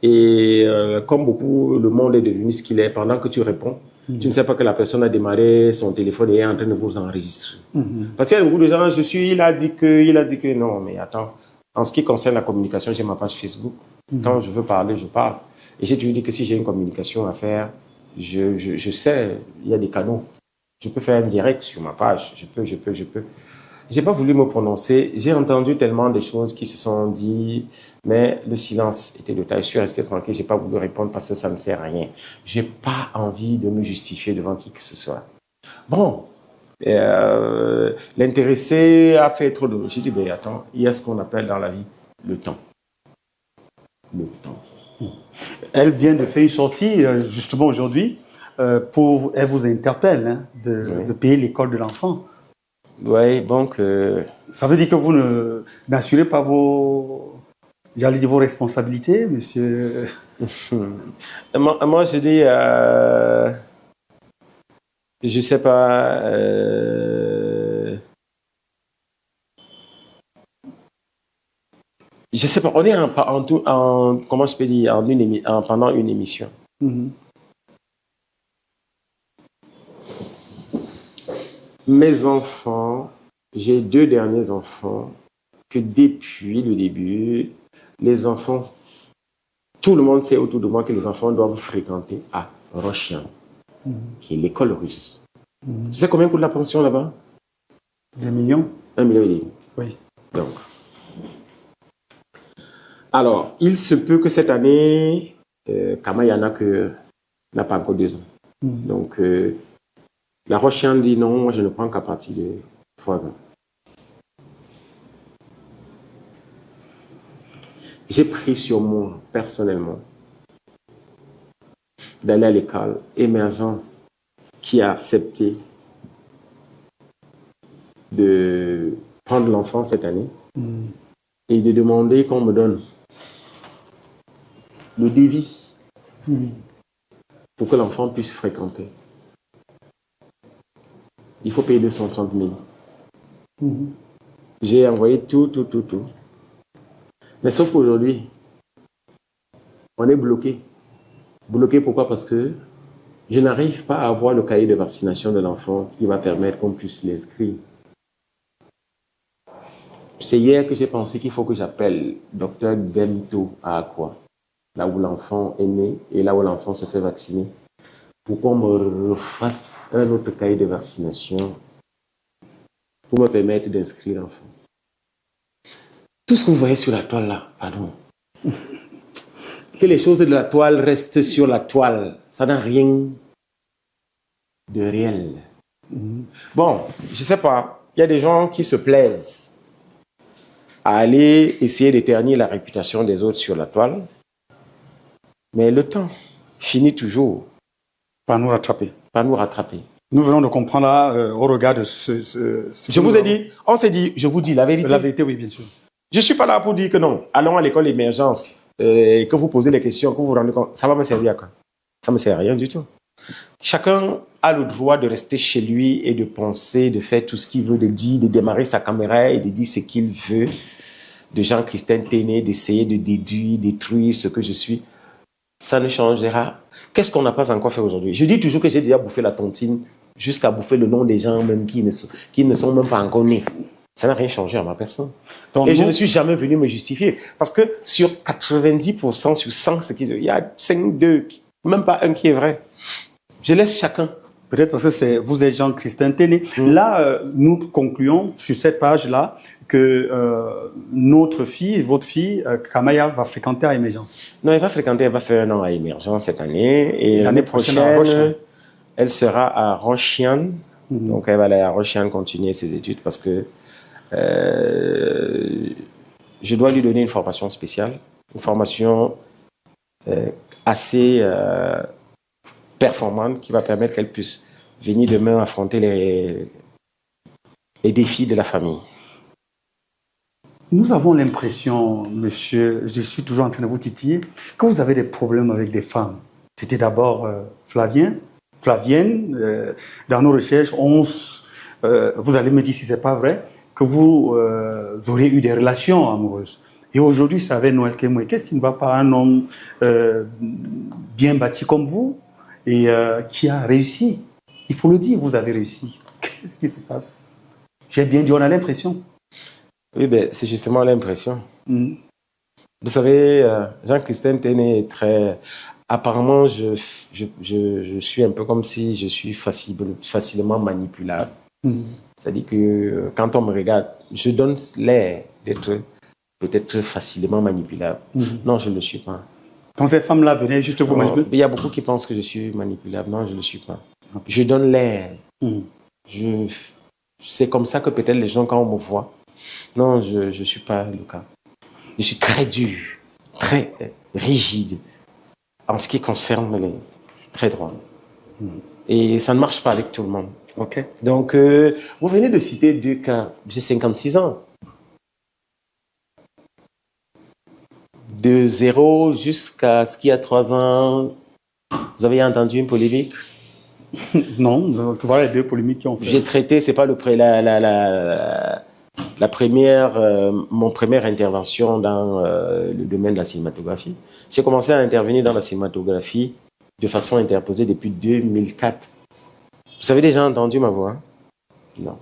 Et comme beaucoup, le monde est devenu ce qu'il est. Pendant que tu réponds, tu ne sais pas que la personne a démarré son téléphone et est en train de vous enregistrer. Parce qu'il y a beaucoup de gens, il a dit que, non, mais attends. En ce qui concerne la communication, j'ai ma page Facebook. Quand je veux parler, je parle. Et j'ai toujours dit que si j'ai une communication à faire, je sais, il y a des canaux. Je peux faire un direct sur ma page. Je peux. J'ai pas voulu me prononcer. J'ai entendu tellement de choses qui se sont dites, mais le silence était de taille. Je suis resté tranquille. J'ai pas voulu répondre parce que ça ne sert à rien. J'ai pas envie de me justifier devant qui que ce soit. Bon, l'intéressé a fait trop de... J'ai dit, ben attends, il y a ce qu'on appelle dans la vie le temps. Le temps. Elle vient de faire une sortie, justement aujourd'hui, elle vous interpelle hein, de payer l'école de l'enfant. Oui, donc... Ça veut dire que vous n'assurez pas vos responsabilités, monsieur? Moi, je dis... je sais pas... je sais pas, on est comment je peux dire, pendant une émission. Mes enfants, j'ai 2 derniers enfants que depuis le début, les enfants, tout le monde sait autour de moi que les enfants doivent fréquenter à Rochian, qui est l'école russe. Tu sais combien coûte la pension là-bas? 2 millions? 1,5 million. Oui. Donc. Alors, il se peut que cette année, Kamayana n'a pas encore 2 ans. Donc, la Rochian dit non, moi je ne prends qu'à partir de 3 ans. J'ai pris sur moi, personnellement, d'aller à l'école Émergence, qui a accepté de prendre l'enfant cette année et de demander qu'on me donne le devis pour que l'enfant puisse fréquenter. Il faut payer 230 000. J'ai envoyé tout. Mais sauf qu'aujourd'hui, on est bloqué. Bloqué pourquoi? Parce que je n'arrive pas à avoir le cahier de vaccination de l'enfant qui va permettre qu'on puisse l'inscrire. C'est hier que j'ai pensé qu'il faut que j'appelle Dr Bento à Aqua, là où l'enfant est né et là où l'enfant se fait vacciner, pour qu'on me refasse un autre cahier de vaccination pour me permettre d'inscrire l'enfant. Tout ce que vous voyez sur la toile là, pardon, que les choses de la toile restent sur la toile, ça n'a rien de réel. Bon, je sais pas, il y a des gens qui se plaisent à aller essayer d'éterniser la réputation des autres sur la toile, mais le temps finit toujours par nous rattraper. Nous venons de comprendre là, au regard de je vous ai dit, on s'est dit, je vous dis la vérité. La vérité, oui, bien sûr. Je ne suis pas là pour dire que non, allons à l'école Émergence, que vous posez les questions, que vous vous rendez compte, ça va me servir à quoi? Ça ne me sert à rien du tout. Chacun a le droit de rester chez lui et de penser, de faire tout ce qu'il veut, de dire, de démarrer sa caméra et de dire ce qu'il veut, de Jean-Christin Téné, d'essayer de détruire ce que je suis. Ça ne changera. Qu'est-ce qu'on n'a pas encore fait aujourd'hui? Je dis toujours que j'ai déjà bouffé la tontine jusqu'à bouffer le nom des gens même qui ne sont même pas encore nés. Ça n'a rien changé à ma personne. Donc, et je ne suis jamais venu me justifier. Parce que sur 90%, sur 100, il y a 5, 2, même pas un qui est vrai. Je laisse chacun. Peut-être parce que vous êtes Jean-Christin Téné. Là, nous concluons sur cette page-là que notre fille, votre fille, Kamaya, va fréquenter à Émergence. Non, elle va faire 1 an à Émergence cette année. Et l'année prochaine, elle sera à Rochian. Donc, elle va aller à Rochian continuer ses études parce que je dois lui donner une formation spéciale. une formation assez performante qui va permettre qu'elle puisse venir demain affronter les défis de la famille. Nous avons l'impression, monsieur, je suis toujours en train de vous titiller, que vous avez des problèmes avec des femmes. C'était d'abord Flavienne. Dans nos recherches, vous allez me dire si ce n'est pas vrai, que vous auriez eu des relations amoureuses. Et aujourd'hui, c'est avec Noël Kemoe. Qu'est-ce qui ne va pas un homme bien bâti comme vous et qui a réussi? Il faut le dire, vous avez réussi. Qu'est-ce qui se passe? J'ai bien dit, on a l'impression. Oui, ben, c'est justement l'impression. Vous savez, Jean-Christophe Téné est très... Apparemment, je suis un peu comme si je suis facilement manipulable. C'est-à-dire que quand on me regarde, je donne l'air d'être peut-être facilement manipulable. Non, je ne le suis pas. Quand ces femmes-là venaient juste vous manipuler? Il y a beaucoup qui pensent que je suis manipulable. Non, je ne le suis pas. Je donne l'air. C'est comme ça que peut-être les gens, quand on me voit, non, je ne suis pas le cas. Je suis très dur, très rigide en ce qui concerne les très droits. Et ça ne marche pas avec tout le monde. Okay. Donc, vous venez de citer 2 cas. J'ai 56 ans. De 0 jusqu'à ce qu'il y a 3 ans, vous avez entendu une polémique? Non, tu vois les 2 polémiques qui ont fait. J'ai traité, c'est pas la première, mon première intervention dans le domaine de la cinématographie. J'ai commencé à intervenir dans la cinématographie de façon interposée depuis 2004. Vous avez déjà entendu ma voix? Non.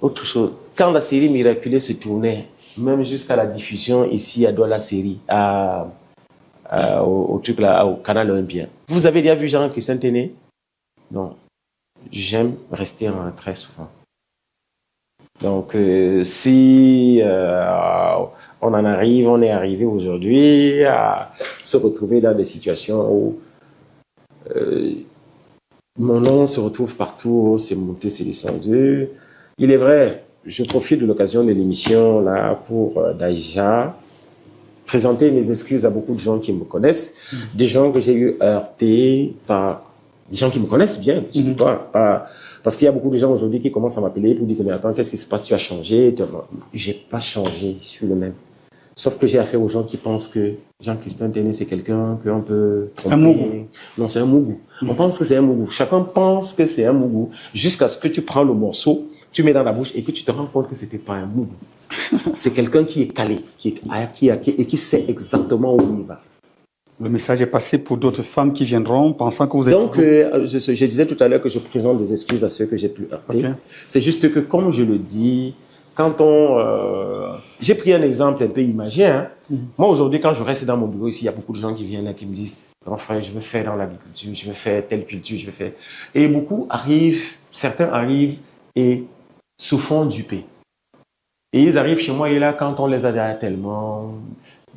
Autre chose, quand la série Miraculé se tournait, même jusqu'à la diffusion ici à Douala Série, au canal Olympien. Vous avez déjà vu Jean-Christophe Téné? Non. J'aime rester en retrait souvent. Donc, si on est arrivé aujourd'hui à se retrouver dans des situations où mon nom se retrouve partout, c'est monté, c'est descendu. Il est vrai, je profite de l'occasion de l'émission là pour déjà présenter mes excuses à beaucoup de gens qui me connaissent, des gens que j'ai eu heurtés par des gens qui me connaissent bien, parce qu'il y a beaucoup de gens aujourd'hui qui commencent à m'appeler pour dire que mais attends, qu'est-ce qui se passe, tu as changé? J'ai pas changé, je suis le même. Sauf que j'ai affaire aux gens qui pensent que Jean-Christophe Téné, c'est quelqu'un qu'on peut tromper. Un mougou. Non, c'est un mougou. On pense que c'est un mougou. Chacun pense que c'est un mougou jusqu'à ce que tu prends le morceau, tu mets dans la bouche et que tu te rends compte que c'était pas un mougou. C'est quelqu'un qui est calé, et qui sait exactement où il va. Le message est passé pour d'autres femmes qui viendront pensant que vous êtes... Donc, je disais tout à l'heure que je présente des excuses à ceux que j'ai pu heurter. Okay. C'est juste que, comme je le dis, quand j'ai pris un exemple un peu imagé. Hein. Moi, aujourd'hui, quand je reste dans mon bureau ici, il y a beaucoup de gens qui viennent là qui me disent « Grand frère, je veux faire dans l'agriculture, je veux faire telle culture, je veux faire... » Et certains arrivent et se font duper. Et ils arrivent chez moi et là, quand on les a déjà tellement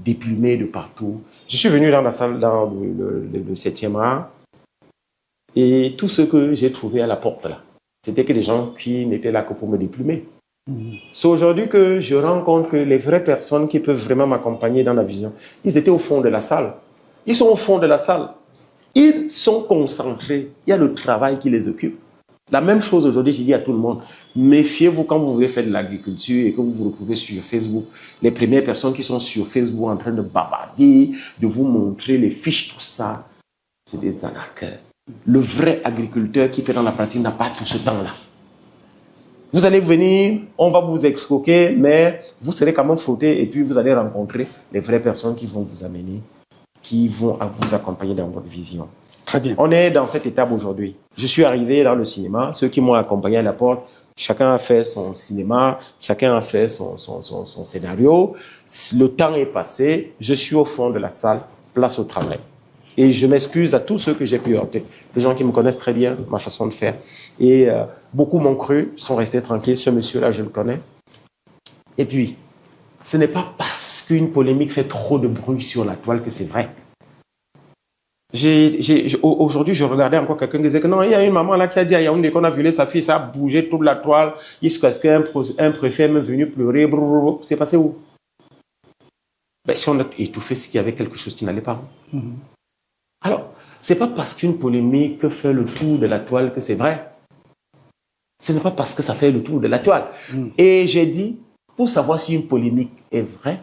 déplumés de partout. Je suis venu dans la salle, dans le 7e art, et tout ce que j'ai trouvé à la porte là, c'était que des gens qui n'étaient là que pour me déplumer. C'est aujourd'hui que je rends compte que les vraies personnes qui peuvent vraiment m'accompagner dans la vision, ils étaient au fond de la salle. Ils sont au fond de la salle. Ils sont concentrés. Il y a le travail qui les occupe. La même chose aujourd'hui, je dis à tout le monde, méfiez-vous quand vous voulez faire de l'agriculture et que vous vous retrouvez sur Facebook. Les premières personnes qui sont sur Facebook en train de bavarder, de vous montrer les fiches, tout ça, c'est des arnaqueurs. Le vrai agriculteur qui fait dans la pratique n'a pas tout ce temps-là. Vous allez venir, on va vous escroquer, mais vous serez quand même frotté et puis vous allez rencontrer les vraies personnes qui vont vous amener, qui vont vous accompagner dans votre vision. Très bien. On est dans cette étape aujourd'hui. Je suis arrivé dans le cinéma. Ceux qui m'ont accompagné à la porte, chacun a fait son cinéma, chacun a fait son scénario. Le temps est passé. Je suis au fond de la salle, place au travail. Et je m'excuse à tous ceux que j'ai pu heurter. Les gens qui me connaissent très bien, ma façon de faire. Et beaucoup m'ont cru, sont restés tranquilles. Ce monsieur-là, je le connais. Et puis, ce n'est pas parce qu'une polémique fait trop de bruit sur la toile que c'est vrai. Aujourd'hui, je regardais encore quelqu'un qui disait que non, il y a une maman là qui a dit à Yaoundé qu'on a violé sa fille, ça a bougé toute la toile, jusqu'à ce qu'un préfet est venu pleurer. C'est passé où? Ben, si on a étouffé, c'est qu'il y avait quelque chose qui n'allait pas. Alors, c'est pas parce qu'une polémique fait le tour de la toile que c'est vrai. Ce n'est pas parce que ça fait le tour de la toile. Et j'ai dit, pour savoir si une polémique est vraie,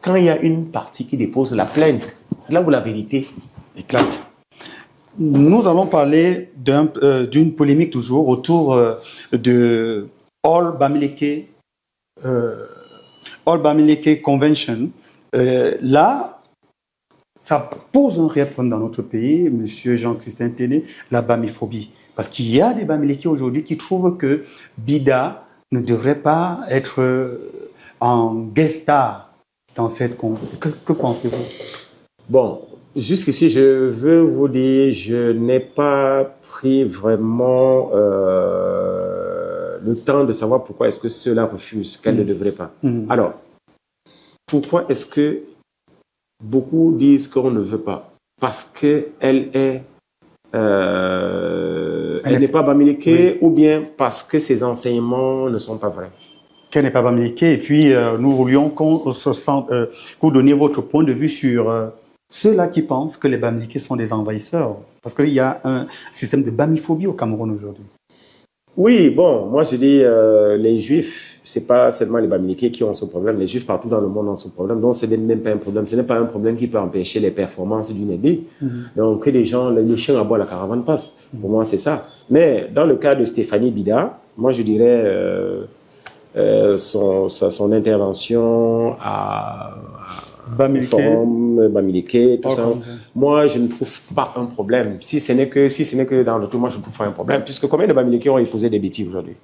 quand il y a une partie qui dépose la plainte, c'est là où la vérité éclate. Nous allons parler d'une polémique toujours autour de All Bamileke Convention. Là, ça pose un réel problème dans notre pays, Monsieur Jean-Christin Téné, la bamiphobie. Parce qu'il y a des Bamileke aujourd'hui qui trouvent que Bida ne devrait pas être en guest star dans cette convention. Que pensez-vous? Bon, jusqu'ici, je veux vous dire, je n'ai pas pris vraiment le temps de savoir pourquoi est-ce que ceux-là refusent, qu'elle ne devrait pas. Alors, pourquoi est-ce que beaucoup disent qu'on ne veut pas? Parce qu'elle est... elle n'est pas Bamileke, ou bien parce que ses enseignements ne sont pas vrais? Qu'elle n'est pas Bamileke. Et puis, nous voulions qu'on se sente, que vous donniez votre point de vue sur ceux-là qui pensent que les Bamileke sont des envahisseurs. Parce qu'il y a un système de bamiphobie au Cameroun aujourd'hui. Oui, bon, moi je dis, les Juifs, c'est pas seulement les Bamileke qui ont ce problème. Les Juifs partout dans le monde ont ce problème. Donc, ce n'est même pas un problème. Ce n'est pas un problème qui peut empêcher les performances d'une ébé. Donc, que les gens, le chien aboie, la caravane passe. Pour moi, c'est ça. Mais dans le cas de Stéphanie Bida, moi je dirais son intervention à Bamileke, tout ça. Moi, je ne trouve pas un problème. Si ce n'est que dans le tout, moi, je ne trouve pas un problème. Puisque combien de Bamileke ont épousé des bêtises aujourd'hui?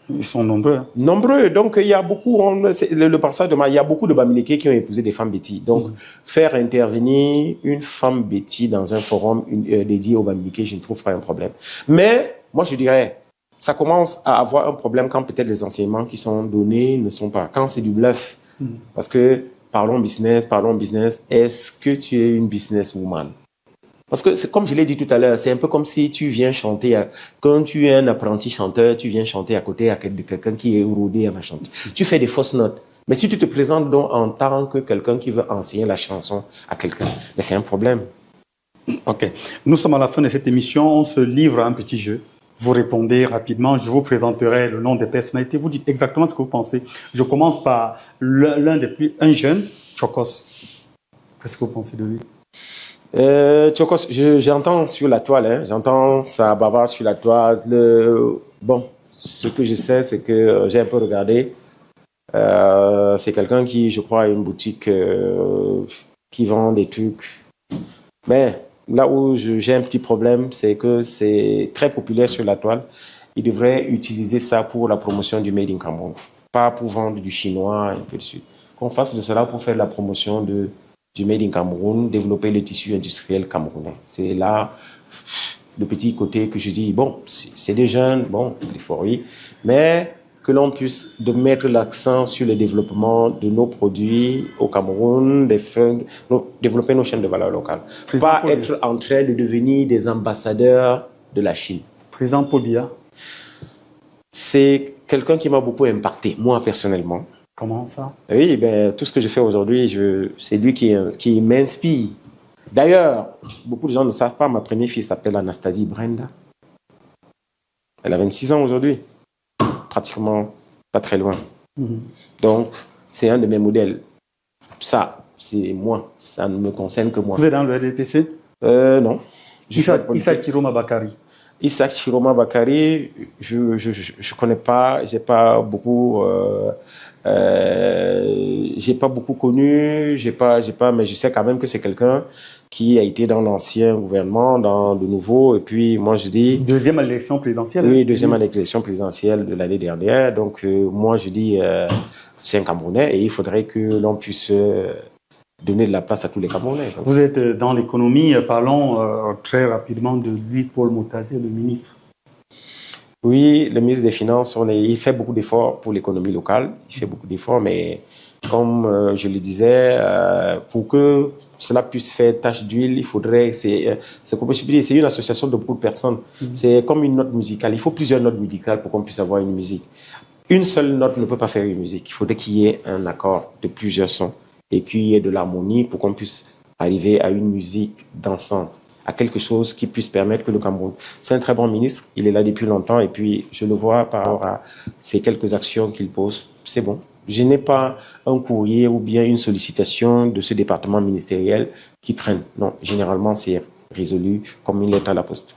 Ils sont nombreux. Hein. Nombreux. Donc, il y a beaucoup, le passage de il y a beaucoup de Bamileke qui ont épousé des femmes bêtises. Donc, faire intervenir une femme bêtise dans un forum dédié aux Bamileke, je ne trouve pas un problème. Mais, moi, je dirais, ça commence à avoir un problème quand peut-être les enseignements qui sont donnés ne sont pas. Quand c'est du bluff. Parce que, parlons business. Est-ce que tu es une businesswoman? Parce que, c'est comme je l'ai dit tout à l'heure, c'est un peu comme si tu viens chanter, quand tu es un apprenti chanteur, tu viens chanter à côté de quelqu'un qui est rodé à la chanter. Tu fais des fausses notes. Mais si tu te présentes donc en tant que quelqu'un qui veut enseigner la chanson à quelqu'un, mais c'est un problème. Ok. Nous sommes à la fin de cette émission. On se livre à un petit jeu. Vous répondez rapidement. Je vous présenterai le nom des personnalités. Vous dites exactement ce que vous pensez. Je commence par un jeune, Chokos. Qu'est-ce que vous pensez de lui? Chokos, j'entends sur la toile, hein, j'entends ça bavard sur la toile. Bon, ce que je sais, c'est que j'ai un peu regardé. C'est quelqu'un qui, je crois, a une boutique qui vend des trucs. Mais là où j'ai un petit problème, c'est que c'est très populaire sur la toile. Il devrait utiliser ça pour la promotion du Made in Cameroun, pas pour vendre du chinois, un peu de suite. Qu'on fasse de cela pour faire la promotion du Made in Cameroun, développer le tissu industriel camerounais. C'est là le petit côté que je dis, bon, c'est des jeunes, bon, il faut oui, mais que l'on puisse mettre l'accent sur le développement de nos produits au Cameroun, développer nos chaînes de valeur locales. Pas être en train de devenir des ambassadeurs de la Chine. Président Paul Biya. C'est quelqu'un qui m'a beaucoup impacté, moi personnellement. Comment ça? Oui, ben, tout ce que je fais aujourd'hui, c'est lui qui m'inspire. D'ailleurs, beaucoup de gens ne savent pas, ma première fille s'appelle Anastasie Brenda. Elle a 26 ans aujourd'hui. Pratiquement pas très loin. Donc, c'est un de mes modèles. Ça, c'est moi. Ça ne me concerne que moi. Vous êtes dans le RDPC? Non. Issa Chiroma Bakari. Issa Chiroma Bakari, je connais pas, j'ai pas beaucoup connu, mais je sais quand même que c'est quelqu'un qui a été dans l'ancien gouvernement, dans le nouveau, et puis moi je dis... Deuxième à l'élection présidentielle. Oui, deuxième à l'élection présidentielle de l'année dernière, donc moi je dis, c'est un Camerounais, et il faudrait que l'on puisse donner de la place à tous les Camerounais. Vous êtes dans l'économie, parlons très rapidement de lui, Paul Motazé, le ministre. Oui, le ministre des Finances, il fait beaucoup d'efforts pour l'économie locale. Il fait beaucoup d'efforts, mais comme je le disais, pour que cela puisse faire tache d'huile, il faudrait, c'est une association de beaucoup de personnes. C'est comme une note musicale. Il faut plusieurs notes musicales pour qu'on puisse avoir une musique. Une seule note ne peut pas faire une musique. Il faudrait qu'il y ait un accord de plusieurs sons. et qu'il y ait de l'harmonie pour qu'on puisse arriver à une musique dansante, à quelque chose qui puisse permettre que le Cameroun... C'est un très bon ministre, il est là depuis longtemps et puis je le vois par rapport à ces quelques actions qu'il pose, c'est bon. Je n'ai pas un courrier ou bien une sollicitation de ce département ministériel qui traîne. Non, généralement c'est résolu comme une lettre à la poste.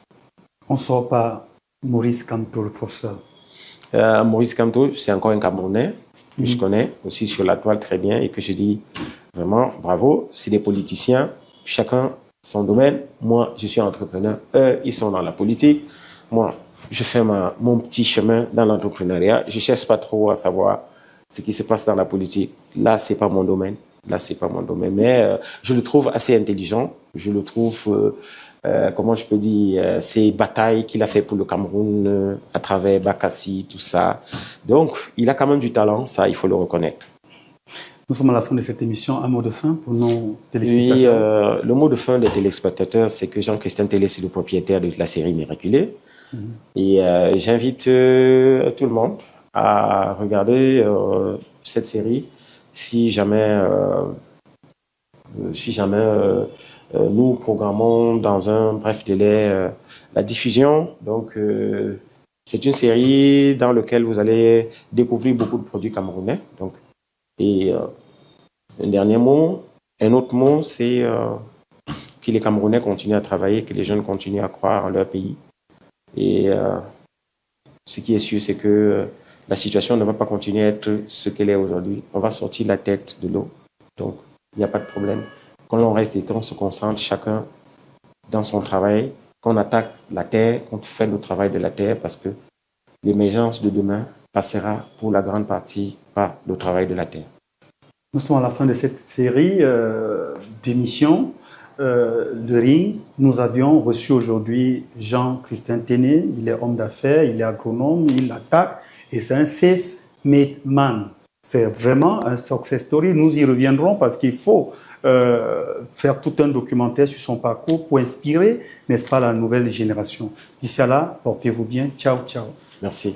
On ne sort pas Maurice Kamto, le professeur. Maurice Kamto, c'est encore un Camerounais que je connais aussi sur la toile très bien et que je dis vraiment bravo. C'est des politiciens, chacun son domaine. Moi, je suis entrepreneur. Eux, ils sont dans la politique. Moi, je fais mon petit chemin dans l'entrepreneuriat. Je ne cherche pas trop à savoir ce qui se passe dans la politique. Là, c'est pas mon domaine. Là, c'est pas mon domaine. Mais je le trouve assez intelligent. Je le trouve, comment je peux dire, ces batailles qu'il a fait pour le Cameroun à travers Bakassi, tout ça. Donc, il a quand même du talent. Ça, il faut le reconnaître. Nous sommes à la fin de cette émission. Un mot de fin pour nos téléspectateurs. Oui, le mot de fin des téléspectateurs, c'est que Jean-Christian Télé, c'est le propriétaire de la série Miraculé. Et j'invite tout le monde à regarder cette série si jamais, nous programmons dans un bref délai la diffusion. Donc, c'est une série dans laquelle vous allez découvrir beaucoup de produits camerounais. Donc, et un dernier mot, un autre mot, c'est que les Camerounais continuent à travailler, que les jeunes continuent à croire en leur pays. Et ce qui est sûr, c'est que la situation ne va pas continuer à être ce qu'elle est aujourd'hui. On va sortir la tête de l'eau. Donc, il n'y a pas de problème. Quand on reste et qu'on se concentre chacun dans son travail, qu'on attaque la terre, qu'on fait le travail de la terre, parce que l'émergence de demain passera pour la grande partie par le travail de la terre. Nous sommes à la fin de cette série d'émissions de Ring. Nous avions reçu aujourd'hui Jean-Christian Téné. Il est homme d'affaires, il est agronome, il attaque et c'est un self-made man. C'est vraiment un success story. Nous y reviendrons parce qu'il faut faire tout un documentaire sur son parcours pour inspirer, n'est-ce pas, la nouvelle génération. D'ici là, portez-vous bien. Ciao, ciao. Merci.